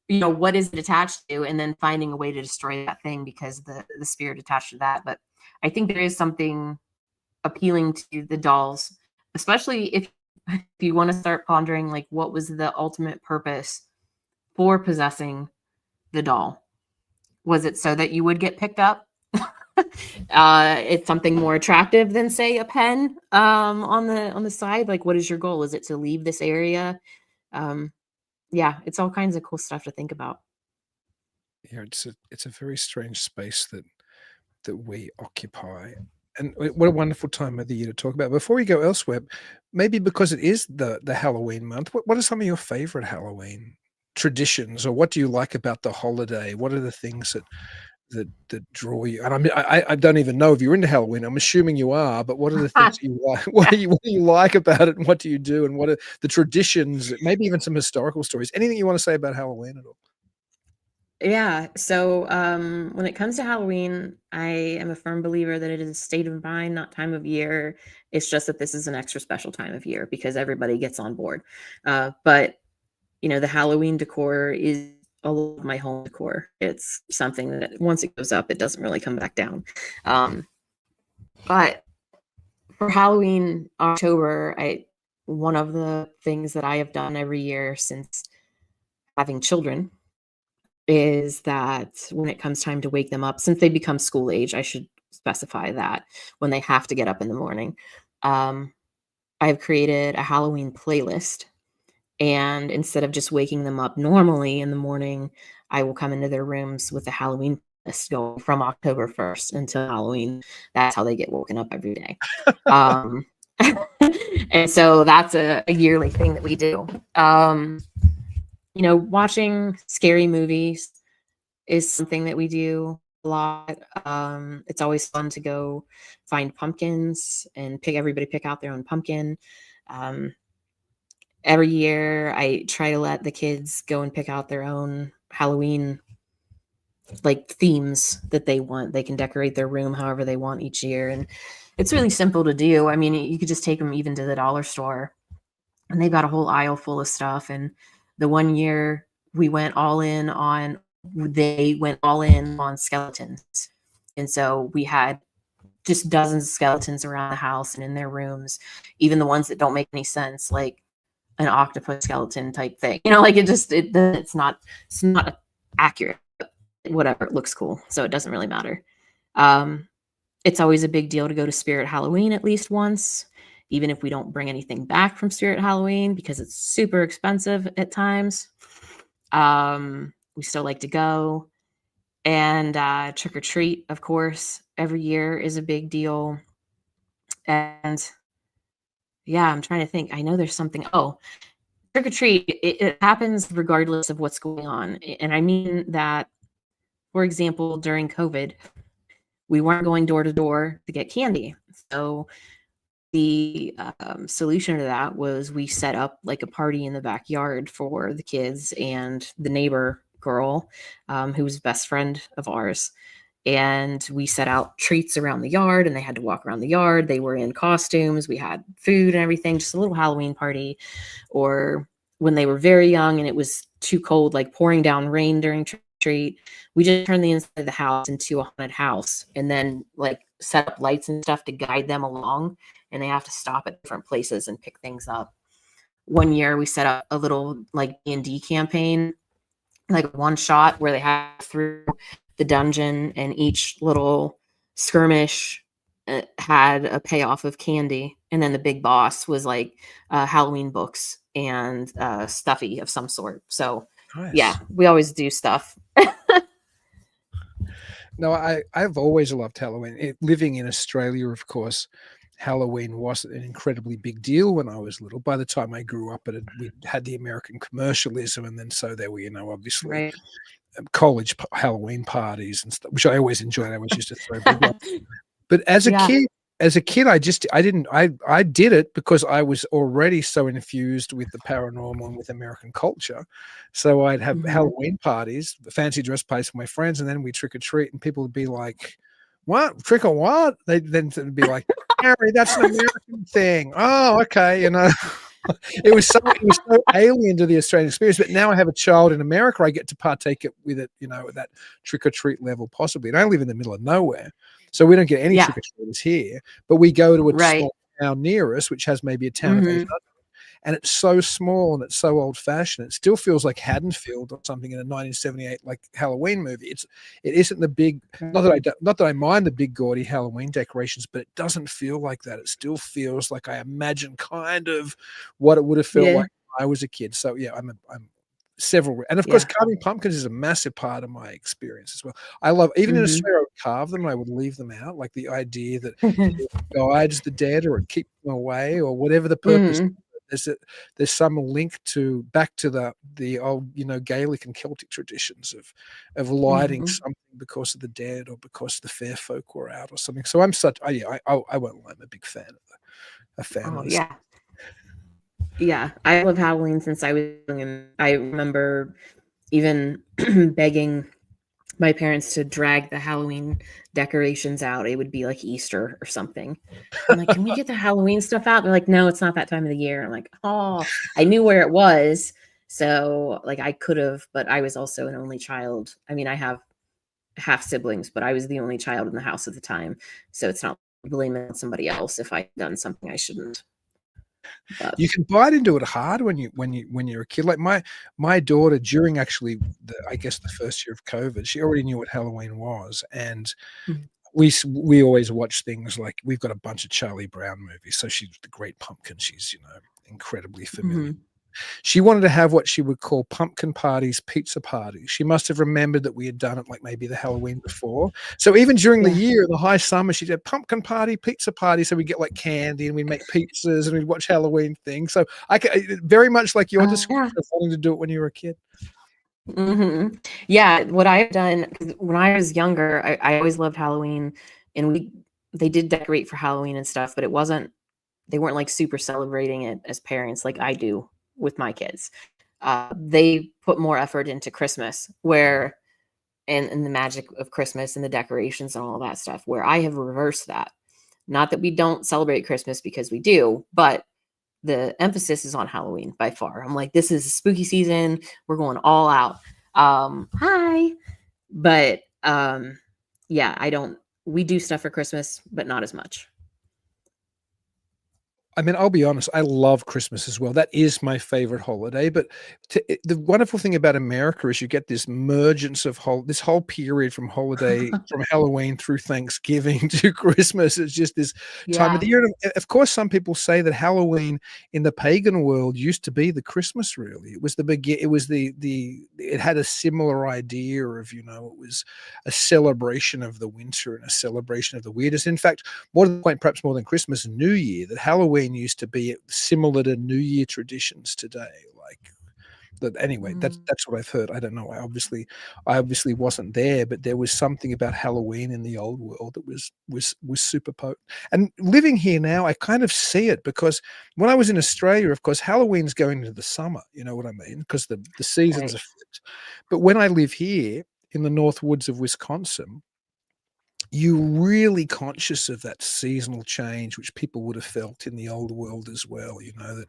What is it attached to, and then finding a way to destroy that thing because the spirit attached to that. But I think there is something appealing to the dolls, especially if you want to start pondering, like, what was the ultimate purpose for possessing the doll? Was it so that you would get picked up? It's something more attractive than, say, a pen on the side. Like, what is your goal? Is it to leave this area? Yeah, it's all kinds of cool stuff to think about. Yeah, it's a very strange space that we occupy. And what a wonderful time of the year to talk about. Before we go elsewhere, maybe because it is the Halloween month, what are some of your favorite Halloween traditions, or what do you like about the holiday? What are the things that draw you? And I mean, I don't even know if you're into Halloween. I'm assuming you are, but what are the things you like? What do you like about it, and what do you do, and what are the traditions? Maybe even some historical stories. Anything you want to say about Halloween at all? Yeah. So when it comes to Halloween, I am a firm believer that it is a state of mind, not time of year. It's just that this is an extra special time of year because everybody gets on board. But the Halloween decor is a lot of my home decor. It's something that once it goes up, it doesn't really come back down. But for Halloween, October, one of the things that I have done every year since having children is that when it comes time to wake them up, since they become school age, I should specify that when they have to get up in the morning, I've created a Halloween playlist. And instead of just waking them up normally in the morning, I will come into their rooms with a Halloween list going from October 1st until Halloween. That's how they get woken up every day. And so that's a yearly thing that we do. Watching scary movies is something that we do a lot. It's always fun to go find pumpkins and everybody pick out their own pumpkin. Every year I try to let the kids go and pick out their own Halloween like themes that they want. They can decorate their room however they want each year. And it's really simple to do. I mean, you could just take them even to the dollar store and they've got a whole aisle full of stuff. And the one year they went all in on skeletons. And so we had just dozens of skeletons around the house and in their rooms, even the ones that don't make any sense, like an octopus skeleton type thing. Like it's not accurate. Whatever, it looks cool, so it doesn't really matter. It's always a big deal to go to Spirit Halloween at least once, even if we don't bring anything back from Spirit Halloween because it's super expensive at times. We still like to go. And trick or treat, of course, every year is a big deal. And yeah, I'm trying to think. I know there's something. Oh, trick or treat, it happens regardless of what's going on. And I mean that, for example, during COVID, we weren't going door to door to get candy. So the solution to that was we set up like a party in the backyard for the kids and the neighbor girl who was a best friend of ours. And we set out treats around the yard and they had to walk around the yard. They were in costumes. We had food and everything, just a little Halloween party. Or when they were very young and it was too cold, like pouring down rain during trick or treat, we just turned the inside of the house into a haunted house and then like set up lights and stuff to guide them along. And they have to stop at different places and pick things up. One year we set up a little like D&D campaign, like one shot where they have through the dungeon and each little skirmish had a payoff of candy. And then the big boss was like Halloween books and stuffy of some sort. So Nice. Yeah, we always do stuff. No, I've always loved Halloween. Living in Australia, of course, Halloween was an incredibly big deal when I was little. By the time I grew up, we had the American commercialism, and then so there were, obviously Right. college Halloween parties and stuff, which I always enjoyed. I always used to throw big ones. But as a Yeah. kid, I did it because I was already so infused with the paranormal and with American culture. So I'd have Mhm. Halloween parties, fancy dress parties with my friends, and then we trick or treat, and people would be like, what trick or what? They then would be like, Harry, that's an American thing. Oh, okay, you know. It was so alien to the Australian experience. But now I have a child in America, I get to partake it with it, you know, at that trick or treat level possibly. And I live in the middle of nowhere, so we don't get any trick or treaters here. But we go to a small town near us, which has maybe a town of 800. And it's so small and it's so old fashioned. It still feels like Haddonfield or something in a 1978 like Halloween movie. It isn't the big, not that I mind the big gaudy Halloween decorations, but it doesn't feel like that. It still feels like I imagine kind of what it would have felt like when I was a kid. So yeah, I'm several, and of course carving pumpkins is a massive part of my experience as well. I love, even in Australia, I would carve them and I would leave them out, like the idea that it guides the dead or it keeps them away or whatever the purpose. There's some link back to the old, you know, Gaelic and Celtic traditions of lighting something because of the dead or because the fair folk were out or something. So I won't lie, I'm a big fan of this. Yeah, I love Halloween since I was young, and I remember even begging my parents to drag the Halloween decorations out. It would be like Easter or something. I'm like, can we get the Halloween stuff out? They're like, no, it's not that time of the year. I'm like, oh, I knew where it was. So like I could have, but I was also an only child. I mean, I have half siblings, but I was the only child in the house at the time. So it's not blaming on somebody else if I'd done something I shouldn't. But you can bite into it hard when you're a kid. Like my daughter, during actually I guess the first year of COVID, she already knew what Halloween was, and we always watch things like, we've got a bunch of Charlie Brown movies, so she's the Great Pumpkin. She's, you know, incredibly familiar. She wanted to have what she would call pumpkin parties, pizza parties. She must have remembered that we had done it like maybe the Halloween before. So even during the year, the high summer, she'd have pumpkin party, pizza party. So we'd get like candy and we'd make pizzas and we'd watch Halloween things. So very much like your description of wanting to do it when you were a kid. Yeah, what I've done, 'cause when I was younger, I always loved Halloween, and they did decorate for Halloween and stuff, but they weren't like super celebrating it as parents like I do with my kids. They put more effort into Christmas, where and the magic of Christmas and the decorations and all that stuff, where I have reversed that. Not that we don't celebrate Christmas, because we do, but the emphasis is on Halloween by far. I'm like, this is spooky season. We're going all out. Hi. But yeah, we do stuff for Christmas, but not as much. I mean, I'll be honest, I love Christmas as well. That is my favorite holiday. But the wonderful thing about America is you get this mergence of this whole period from Halloween through Thanksgiving to Christmas. It's just this time of the year. And of course, some people say that Halloween in the pagan world used to be the Christmas, really. It was it had a similar idea of, you know, it was a celebration of the winter and a celebration of the weirdness. In fact, more to the point, perhaps more than Christmas and New Year, that Halloween used to be similar to New Year traditions today. Like that. Anyway, that's what I've heard. I don't know. I obviously wasn't there, but there was something about Halloween in the old world that was super potent. And living here now, I kind of see it, because when I was in Australia, of course, Halloween's going into the summer. You know what I mean? Because the seasons are flipped. But when I live here in the North Woods of Wisconsin, you're really conscious of that seasonal change, which people would have felt in the old world as well. You know, that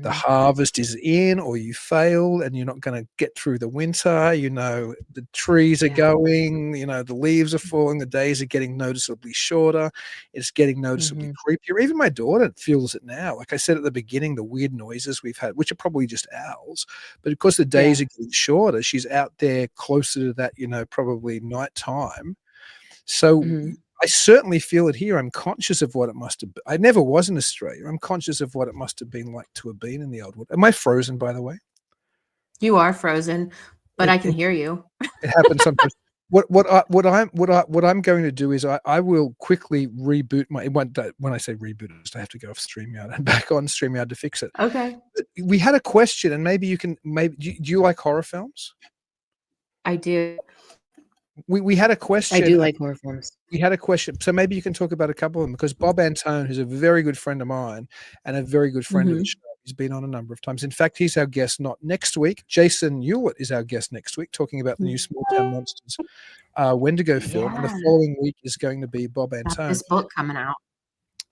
the harvest is in, or you failed and you're not going to get through the winter. You know, the trees are going, you know, the leaves are falling, the days are getting noticeably shorter. It's getting noticeably creepier. Even my daughter feels it now. Like I said at the beginning, the weird noises we've had, which are probably just owls, but because the days are getting shorter, she's out there closer to that, you know, probably nighttime. So I certainly feel it here. I'm conscious of what it must have been. I never was in Australia. I'm conscious of what it must have been like to have been in the old world. Am I frozen, by the way? You are frozen, but I can hear you. It happens sometimes. What I'm going to do is I will quickly reboot when I say reboot, I have to go off StreamYard and back on StreamYard to fix it. Okay. We had a question, and maybe you can. Do you like horror films? I do. We had a question. I do like horror films. We had a question. So maybe you can talk about a couple of them, because Bob Antone, who's a very good friend of mine and a very good friend of the show, He's been on a number of times. In fact, he's our guest not next week. Jason Hewlett is our guest next week, talking about the new Small Town Monsters Wendigo film. And the Yeah. following week is going to be Bob Got Antone. this book coming out.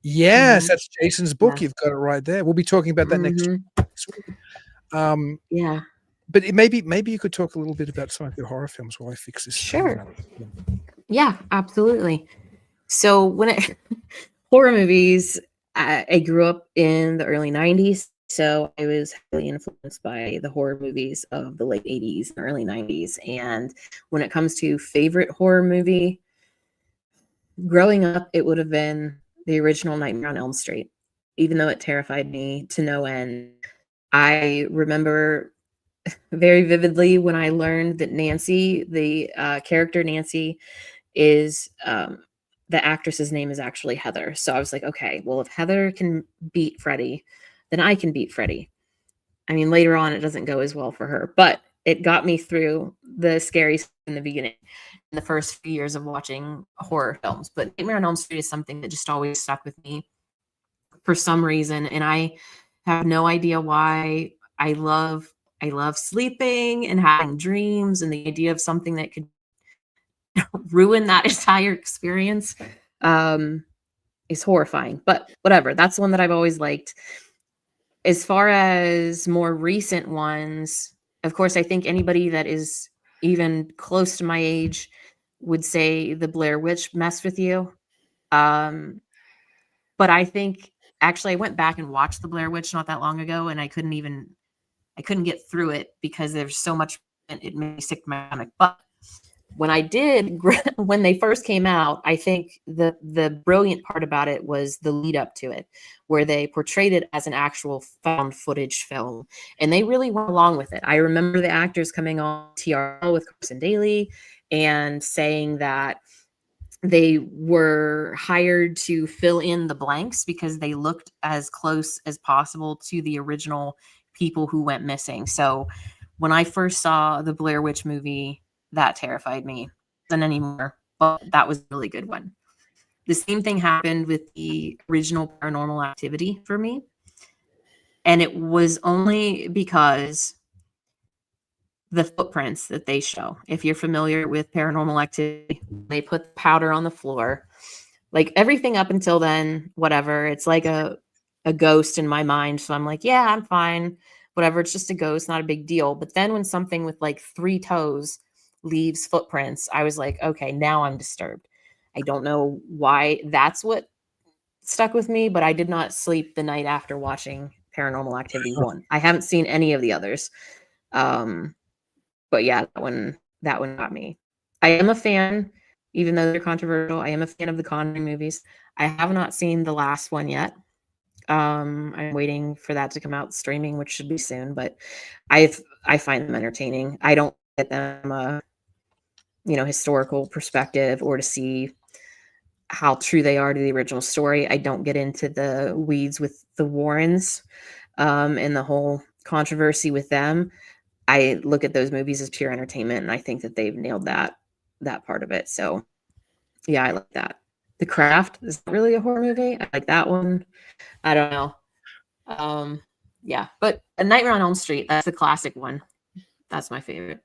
Yes, Mhm. that's Jason's book. Yes. You've got it right there. We'll be talking about that next Mhm. week. Yeah. But maybe you could talk a little bit about some of your horror films while I fix this. Sure. Yeah, absolutely. So when it horror movies, I grew up in the early 90s, so I was heavily influenced by the horror movies of the late 80s and early 90s. And when it comes to favorite horror movie, growing up, it would have been the original Nightmare on Elm Street, even though it terrified me to no end. I remember very vividly when I learned that Nancy, the character Nancy, is the actress's name is actually Heather. So I was like, okay, well, if Heather can beat Freddy, then I can beat Freddy. I mean, later on, it doesn't go as well for her, but it got me through the scary stuff in the beginning, in the first few years of watching horror films. But Nightmare on Elm Street is something that just always stuck with me for some reason, and I have no idea why. I love sleeping and having dreams, and the idea of something that could ruin that entire experience is horrifying. But whatever, that's the one that I've always liked. As far as more recent ones, of course, I think anybody that is even close to my age would say the Blair Witch messed with you. But I think actually I went back and watched the Blair Witch not that long ago, and I couldn't get through it because there's so much, and it made me sick to my stomach. But when I did, when they first came out, I think the brilliant part about it was the lead up to it, where they portrayed it as an actual found footage film, and they really went along with it. I remember the actors coming on TRL with Carson Daly and saying that they were hired to fill in the blanks because they looked as close as possible to the original people who went missing. So when I first saw the Blair Witch movie, that terrified me. Than anymore, but that was a really good one. The same thing happened with the original Paranormal Activity for me. And it was only because the footprints that they show. If you're familiar with Paranormal Activity, they put powder on the floor. Like everything up until then, whatever. It's like a ghost in my mind. So I'm like, yeah, I'm fine. Whatever. It's just a ghost, not a big deal. But then when something with like 3 toes leaves footprints, I was like, okay, now I'm disturbed. I don't know why that's what stuck with me, but I did not sleep the night after watching Paranormal Activity 1. I haven't seen any of the others. But yeah, that one got me. I am a fan, even though they're controversial. I am a fan of the Conjuring movies. I have not seen the last one yet. I'm waiting for that to come out streaming, which should be soon, but I find them entertaining. I don't get them a historical perspective or to see how true they are to the original story. I don't get into the weeds with the Warrens and the whole controversy with them. I look at those movies as pure entertainment, and I think that they've nailed that part of it. So yeah, I like that. The Craft is really a horror movie. I like that one. I don't know. Yeah, but A Nightmare on Elm Street, that's the classic one. That's my favorite.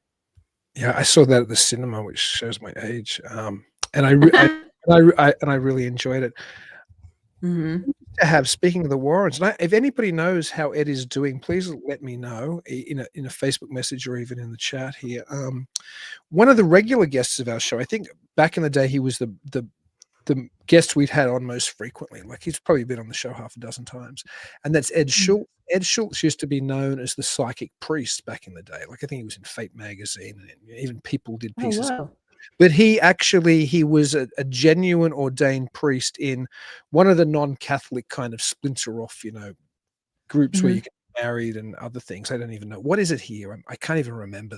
Yeah, I saw that at the cinema, which shows my age. And I really enjoyed it. Mm-hmm. To have, speaking of the Warrens, and if anybody knows how Ed is doing, please let me know in a Facebook message or even in the chat here. One of the regular guests of our show, I think back in the day, he was the guest we'd had on most frequently. Like he's probably been on the show half a dozen times, and that's Ed Schultz. Ed Schultz used to be known as the psychic priest back in the day. Like I think he was in Fate magazine, and even People did pieces. Oh, wow. But he was a genuine ordained priest in one of the non-Catholic kind of splinter off, groups where you get married and other things. I don't even know. What is it here? I can't even remember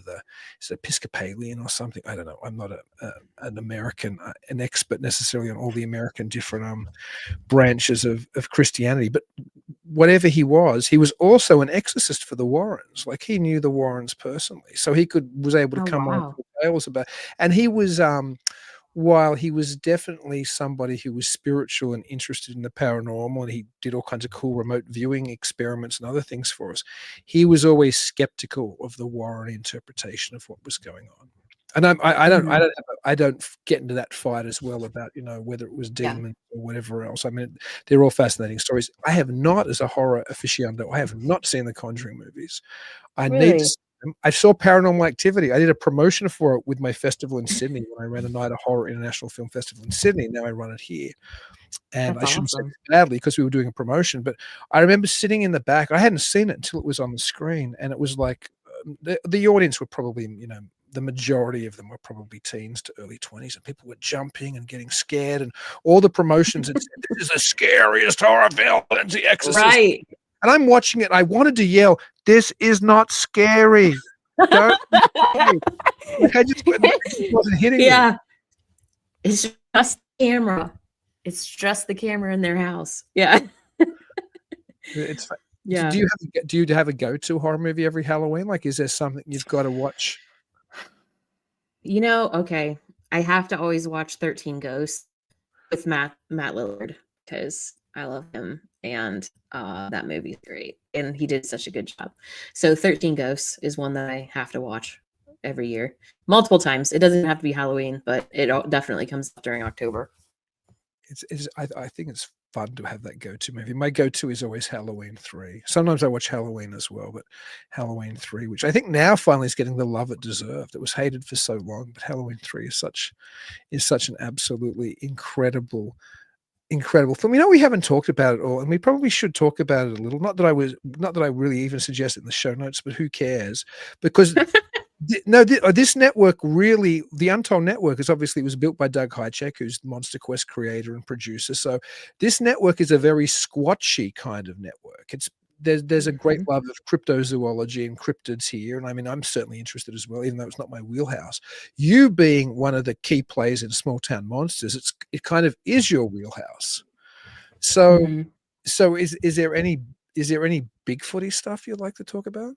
is it Episcopalian or something? I don't know. I'm not an American, an expert necessarily on all the American different branches of Christianity. But whatever he was also an exorcist for the Warrens. Like he knew the Warrens personally. So he was able to come on to the tales about, and he was while he was definitely somebody who was spiritual and interested in the paranormal, and he did all kinds of cool remote viewing experiments and other things for us, he was always skeptical of the Warren interpretation of what was going on. And Mhm. I don't get into that fight as well about, whether it was Yeah. demons or whatever else. I mean, they're all fascinating stories. I have not, as a horror aficionado, I have not seen the Conjuring movies. I need to Really? see them. I saw Paranormal Activity. I did a promotion for it with my festival in Sydney when I ran a Night of Horror International Film Festival in Sydney. Now I run it here. And That's I shouldn't say awesome. this badly because we were doing a promotion, but I remember sitting in the back. I hadn't seen it until it was on the screen, and it was like, the audience were probably, the majority of them were probably teens to early 20s, and people were jumping and getting scared, and all the promotions had said, "This is the scariest horror film since The Exorcist." Right. And I'm watching it, and I wanted to yell, "This is not scary. Don't be afraid." Like, it just wasn't hitting me. Yeah. It's just the camera. It's just the camera in their house. Yeah. It's fa Yeah. do you have a go-to horror movie every Halloween? Like, is there something you've gotta watch? Okay. I have to always watch 13 Ghosts with Matt Lillard because I love him and that movie's great. And he did such a good job. So 13 Ghosts is one that I have to watch every year. Multiple times. It doesn't have to be Halloween, but definitely comes up during October. I think it's fun to have that go-to movie. My go-to is always Halloween 3. Sometimes I watch Halloween as well, but Halloween 3, which I think now finally is getting the love it deserved. It was hated for so long, but Halloween 3 is such an absolutely incredible film. We haven't talked about it all, and we probably should talk about it a little. Not that I really even suggest it in the show notes, but who cares? Because this network really, the Untold network, is obviously, it was built by Doug Hychek, who's the Monster Quest creator and producer. So this network is a very squatchy kind of network. There's a great Mhm. love of cryptozoology and cryptids here, and I mean, I'm certainly interested as well, even though it's not my wheelhouse. You being one of the key players in Small Town Monsters, it kind of is your wheelhouse. So Mhm. so is there any Bigfooty stuff you'd like to talk about?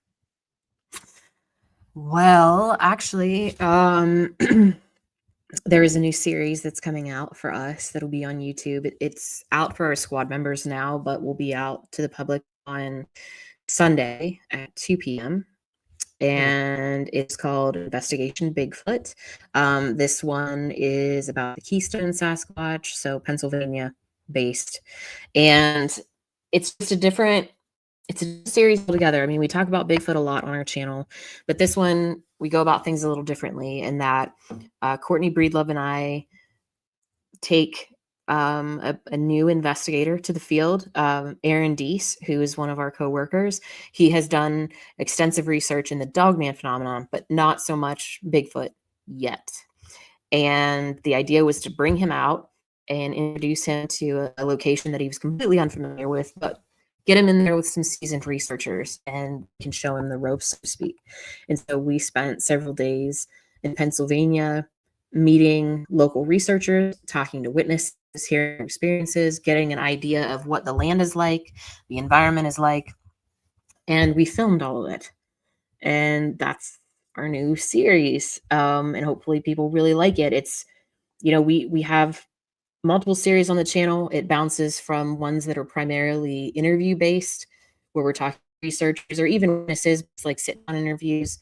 Well, actually, there is a new series that's coming out for us that'll be on YouTube. It's out for our squad members now, but will be out to the public on Sunday at 2 p.m. Hmm. And it's called Investigation Bigfoot. This one is about the Keystone Sasquatch, so Pennsylvania based. And it's just it's a series altogether. I mean, we talk about Bigfoot a lot on our channel, but this one, we go about things a little differently in that Courtney Breedlove and I take a new investigator to the field, Aaron Deese, who is one of our coworkers. He has done extensive research in the dogman phenomenon, but not so much Bigfoot yet. And the idea was to bring him out and introduce him to a location that he was completely unfamiliar with, but get him in there with some seasoned researchers and can show him the ropes, so to speak. And so we spent several days in Pennsylvania meeting local researchers, talking to witnesses, hearing experiences, getting an idea of what the land is like, the environment is like. And we filmed all of it. And that's our new series. And hopefully people really like it. It's, we have multiple series on the channel. It bounces from ones that are primarily interview based, where we're talking to researchers or even witnesses, like sit down interviews.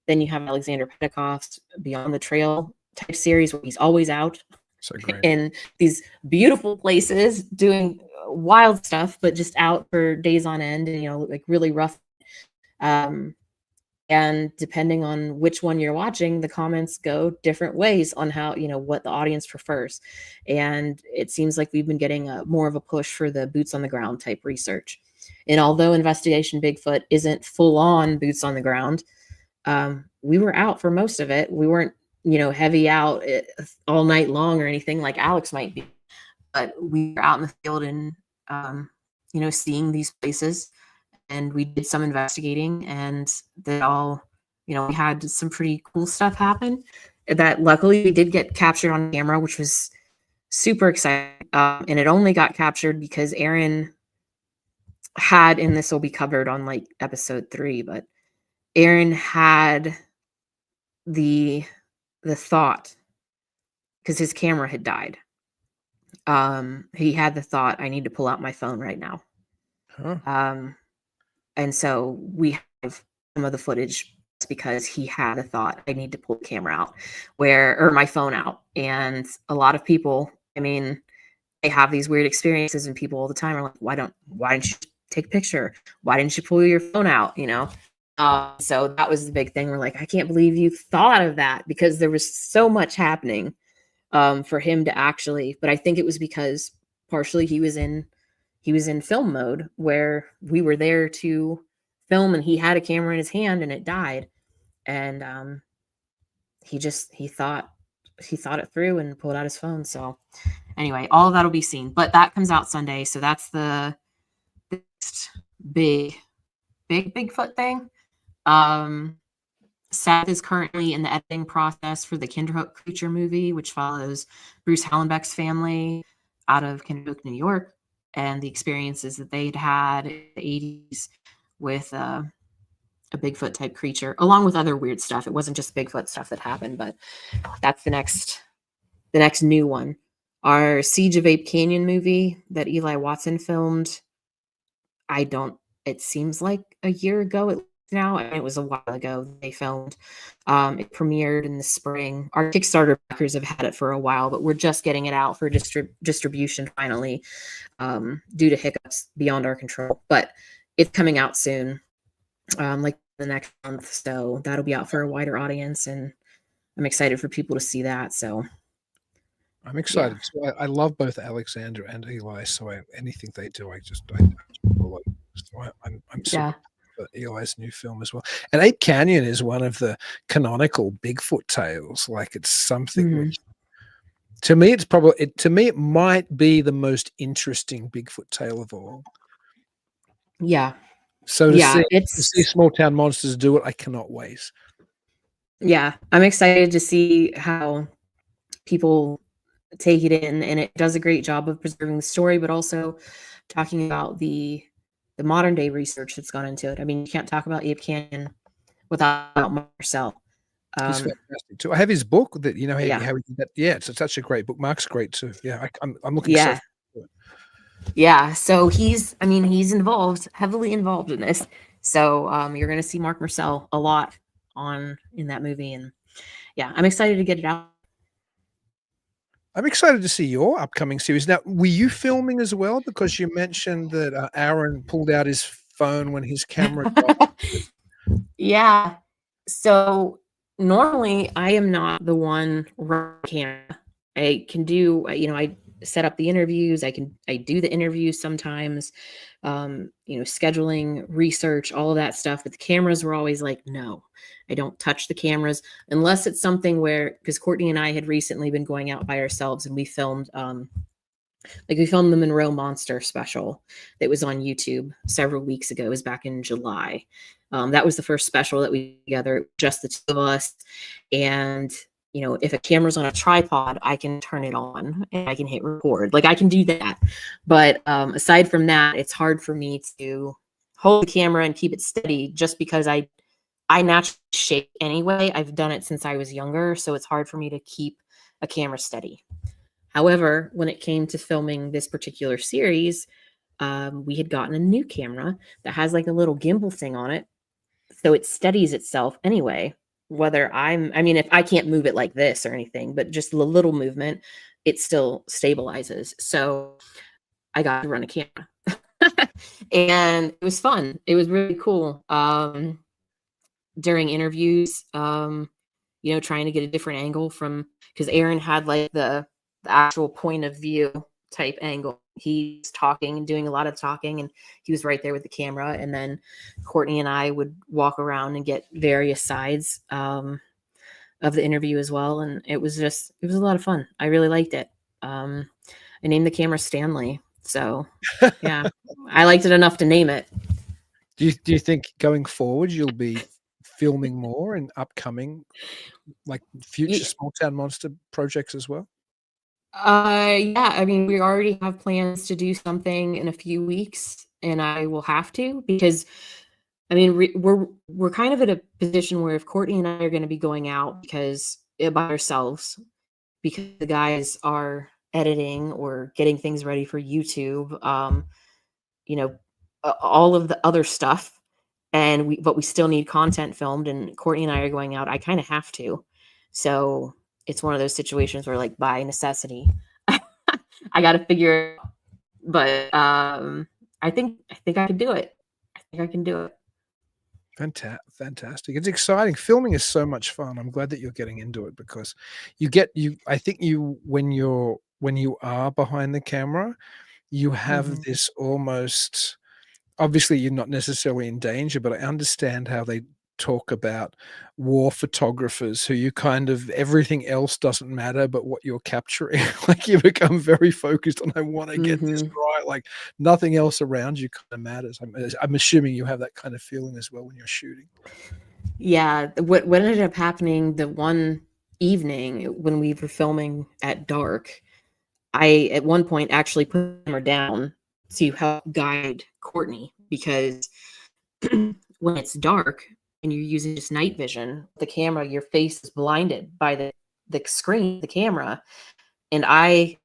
Then you have Alexander Petikoff's Beyond the Trail type series, where he's always out So great. in these beautiful places doing wild stuff, but just out for days on end and, like really rough. Um, and depending on which one you're watching, the comments go different ways on how, what the audience prefers. And it seems like we've been getting more of a push for the boots on the ground type research. And although Investigation Bigfoot isn't full on boots on the ground, we were out for most of it. We weren't, heavy out all night long or anything like Alex might be, but we were out in the field and, seeing these places. And we did some investigating, and that all, we had some pretty cool stuff happen that luckily we did get captured on camera, which was super exciting. And it only got captured because Aaron had, and this will be covered on like episode 3, but Aaron had the thought because his camera had died. He had the thought, I need to pull out my phone right now. Huh. And so we have some of the footage because he had a thought, I need to pull the camera out or my phone out. And a lot of people, I mean, they have these weird experiences, and people all the time are like, why didn't you take a picture? Why didn't you pull your phone out? So that was the big thing. We're like, I can't believe you thought of that, because there was so much happening for him to actually, but I think it was because partially he was in film mode where we were there to film, and he had a camera in his hand and it died. And he thought it through and pulled out his phone. So anyway, all of that'll be seen, but that comes out Sunday. So that's the next big Bigfoot thing. Seth is currently in the editing process for the Kinderhook Creature movie, which follows Bruce Hallenbeck's family out of Kinderhook, New York, and the experiences that they'd had in the 80s with a Bigfoot type creature, along with other weird stuff. It wasn't just Bigfoot stuff that happened, but that's the next new one. Our Siege of Ape Canyon movie that Eli Watson filmed, it seems like a year ago now, and it was a while ago they filmed. It premiered in the spring. Our Kickstarter backers have had it for a while, but we're just getting it out for distribution finally, due to hiccups beyond our control. But it's coming out soon, like the next month, so that'll be out for a wider audience, and I'm excited for people to see that. So I'm excited. Yeah. So I love both Alexander and Eli. So anything they do, I follow. So I'm super for Eli's new film as well. And Ape Canyon is one of the canonical Bigfoot tales. Like, it's something which, to me, it might be the most interesting Bigfoot tale of all. Yeah. So to see Small Town Monsters do it, I cannot wait. Yeah, I'm excited to see how people take it in, and it does a great job of preserving the story, but also talking about the modern day research that's gone into it. I mean, you can't talk about Ape Canyon without Marcel. He's fantastic too. I have his book that how he did that. Yeah, it's such a great book. Mark's great too. Yeah, I'm looking. Yeah. Yeah, so he's heavily involved in this. So you're going to see Mark Marcel a lot in that movie, and yeah, I'm excited to get it out. I'm excited to see your upcoming series. Now, were you filming as well? Because you mentioned that Aaron pulled out his phone when his camera died. Yeah. So normally I am not the one running the camera. I can do, I set up the interviews. I do the interviews sometimes, scheduling, research, all of that stuff. But the cameras were always like, no, I don't touch the cameras unless it's something because Courtney and I had recently been going out by ourselves, and we filmed, we filmed the Monroe Monster special that was on YouTube several weeks ago. It was back in July. That was the first special that we did together, just the two of us. And if a camera's on a tripod, I can turn it on and I can hit record. Like, I can do that. But aside from that, it's hard for me to hold the camera and keep it steady, just because I naturally shake anyway. I've done it since I was younger, so it's hard for me to keep a camera steady. However, when it came to filming this particular series, we had gotten a new camera that has like a little gimbal thing on it. So it steadies itself anyway. Whether if I can't move it like this or anything, but just a little movement, it still stabilizes. So I got to run a camera. And it was fun. It was really cool. During interviews, trying to get a different angle because Aaron had like the actual point of view type angle. He's talking and doing a lot of talking, and he was right there with the camera. And then Courtney and I would walk around and get various sides of the interview as well. And it was a lot of fun. I really liked it. I named the camera Stanley. So yeah, I liked it enough to name it. Do you think going forward you'll be filming more in upcoming, like, future Small Town Monster projects as well? Yeah, we already have plans to do something in a few weeks, and I will have to, because we're kind of at a position where if Courtney and I are going to be going out by ourselves, because the guys are editing or getting things ready for YouTube, you know, all of the other stuff. But we still need content filmed, and Courtney and I are going out. I kind of have to. So it's one of those situations where, like, by necessity, I got to figure it out. But I think I can do it. I think I can do it. Fantastic. It's exciting. Filming is so much fun. I'm glad that you're getting into it because I think when you are behind the camera, you have this almost, obviously you're not necessarily in danger, but I understand how they talk about war photographers who you kind of, everything else doesn't matter but what you're capturing. Like you become very focused on, I want to get this right. Like nothing else around you kind of matters. I'm assuming you have that kind of feeling as well when you're shooting. Yeah. What ended up happening the one evening when we were filming at dark, I at one point actually put the camera down to help guide Courtney, because when it's dark and you're using just night vision, the camera, your face is blinded by the screen, the camera. And I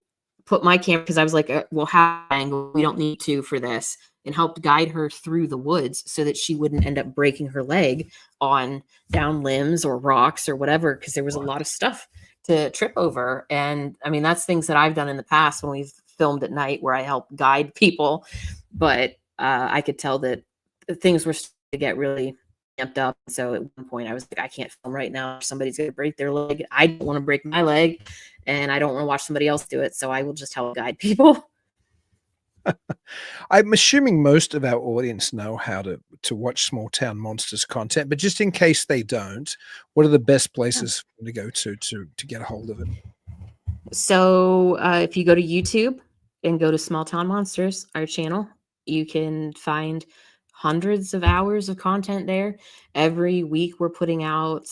put my camera, because I was like, we'll have an angle, we don't need to for this, and helped guide her through the woods so that she wouldn't end up breaking her leg on down limbs or rocks or whatever, because there was a lot of stuff to trip over. And I mean, that's things that I've done in the past when we've filmed at night where I help guide people. But I could tell that things were starting to get really amped up. So at one point I was like, I can't film right now. Somebody's going to break their leg. I don't want to break my leg, and I don't want to watch somebody else do it. So I will just help guide people. I'm assuming most of our audience know how to watch Small Town Monsters content, but just in case they don't, what are the best places to go to get a hold of it? So if you go to YouTube and go to Small Town Monsters, our channel, you can find hundreds of hours of content there. Every week we're putting out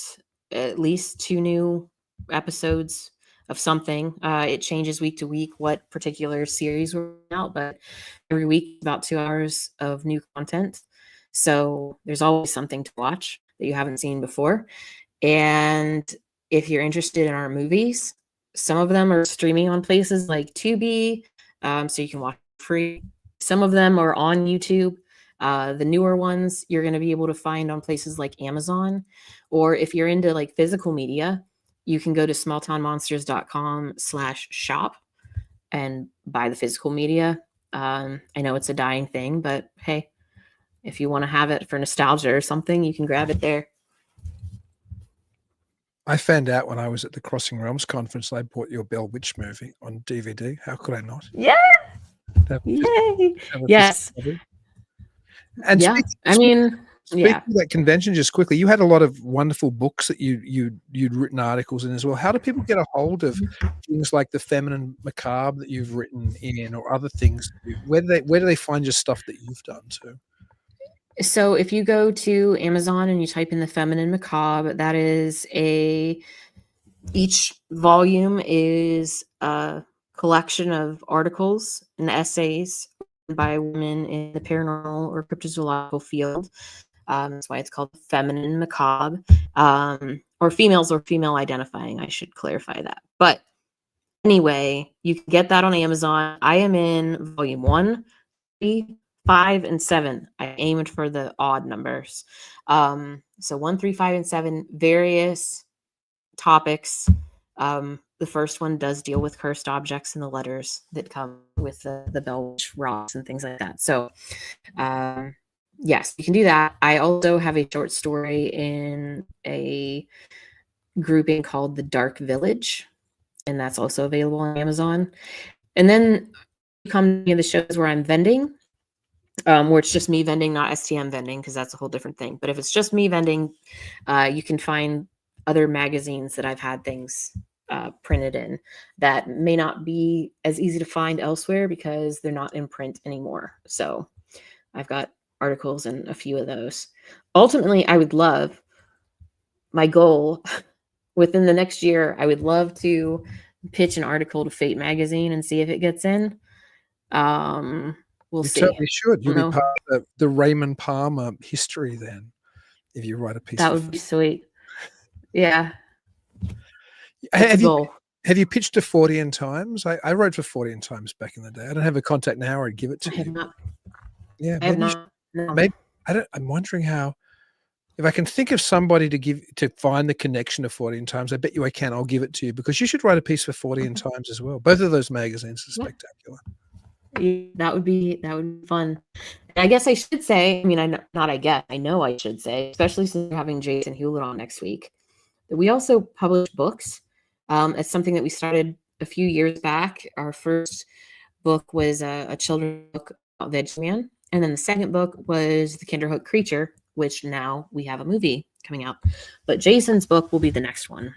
at least 2 new episodes of something. It changes week to week what particular series we're putting out, but every week about 2 hours of new content. So there's always something to watch that you haven't seen before. And if you're interested in our movies, some of them are streaming on places like Tubi, so you can watch free. Some of them are on YouTube. The newer ones you're going to be able to find on places like Amazon, or if you're into like physical media, you can go to smalltownmonsters.com/shop and buy the physical media. I know it's a dying thing, but hey, if you want to have it for nostalgia or something, you can grab it there. I found out when I was at the Crossing Realms conference, I bought your Bell Witch movie on DVD. How could I not? Yeah. Yay. Yes. And yeah. Speaking of that convention, just quickly, you had a lot of wonderful books that you'd written articles in as well. How do people get a hold of things like the Feminine Macabre that you've written in, or other things? Where do they find your stuff that you've done too? So if you go to Amazon and you type in the Feminine Macabre, that is each volume is a collection of articles and essays by women in the paranormal or cryptozoological field. That's why it's called Feminine Macabre, or females or female identifying. I should clarify that. But anyway, you can get that on Amazon. I am in volume 1, 3, 5, and 7. I aimed for the odd numbers. So 1, 3, 5, and 7, various topics. The first one does deal with cursed objects and the letters that come with the Bell Witch rocks and things like that. So yes, you can do that. I also have a short story in a grouping called The Dark Village, and that's also available on Amazon. And then you come to the shows where I'm vending, where it's just me vending, not STM vending, because that's a whole different thing. But if it's just me vending, you can find other magazines that I've had things printed in that may not be as easy to find elsewhere because they're not in print anymore. So I've got articles in a few of those. Ultimately, I would love, my goal within the next year, I would love to pitch an article to Fate magazine and see if it gets in. We'll see. You certainly should. You'll be part of the Raymond Palmer history then, if you write a piece. That would be sweet. Yeah. Have Have you pitched to 40 Times? I wrote for 40 Times back in the day. I don't have a contact now, or I'd give it to I have you. not. Yeah, I have maybe you not. No. maybe I'm wondering how, if I can think of somebody to find the connection to 40 Times. I bet you I can. I'll give it to you, because you should write a piece for 40 Times as well. Both of those magazines are Yeah. spectacular. That would be fun. And I guess I should say, I mean, I know I should say, especially since we're having Jason Hewlett on next week, that we also publish books. It's something that we started a few years back. Our first book was a children's book about Vegeman. And then the second book was The Kinderhook Creature, which now we have a movie coming out. But Jason's book will be the next one.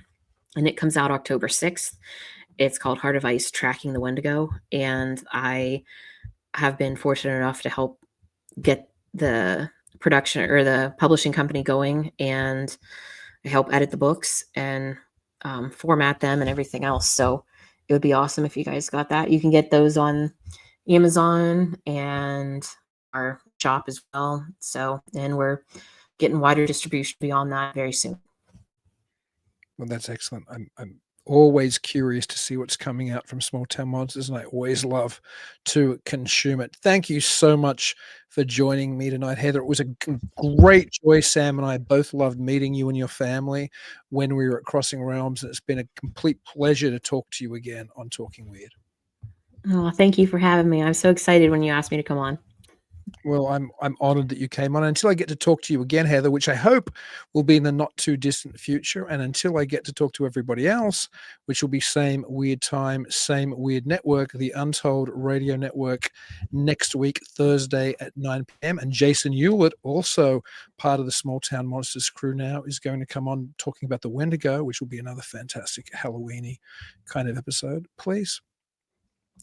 And it comes out October 6th. It's called Heart of Ice, Tracking the Wendigo. And I have been fortunate enough to help get the production or the publishing company going. And I help edit the books and format them and everything else. So it would be awesome if you guys got that. You can get those on Amazon and our shop as well. So, and we're getting wider distribution beyond that very soon. Well, that's excellent. I'm always curious to see what's coming out from Small Town Monsters, and I always love to consume it. Thank you so much for joining me tonight, Heather. It was a great joy. Sam and I both loved meeting you and your family when we were at Crossing Realms, and it's been a complete pleasure to talk to you again on Talking Weird. Oh, thank you for having me. I'm so excited when you asked me to come on. Well, I'm honored that you came on. Until I get to talk to you again, Heather, which I hope will be in the not too distant future, and until I get to talk to everybody else, which will be same weird time, same weird network, the Untold Radio Network, next week, Thursday at 9 p.m. And Jason Hewlett, also part of the Small Town Monsters crew now, is going to come on talking about the Wendigo, which will be another fantastic Halloween-y kind of episode. Please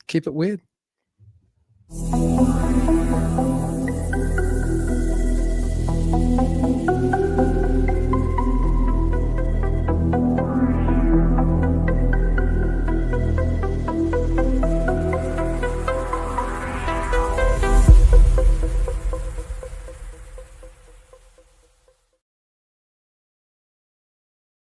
keep it weird.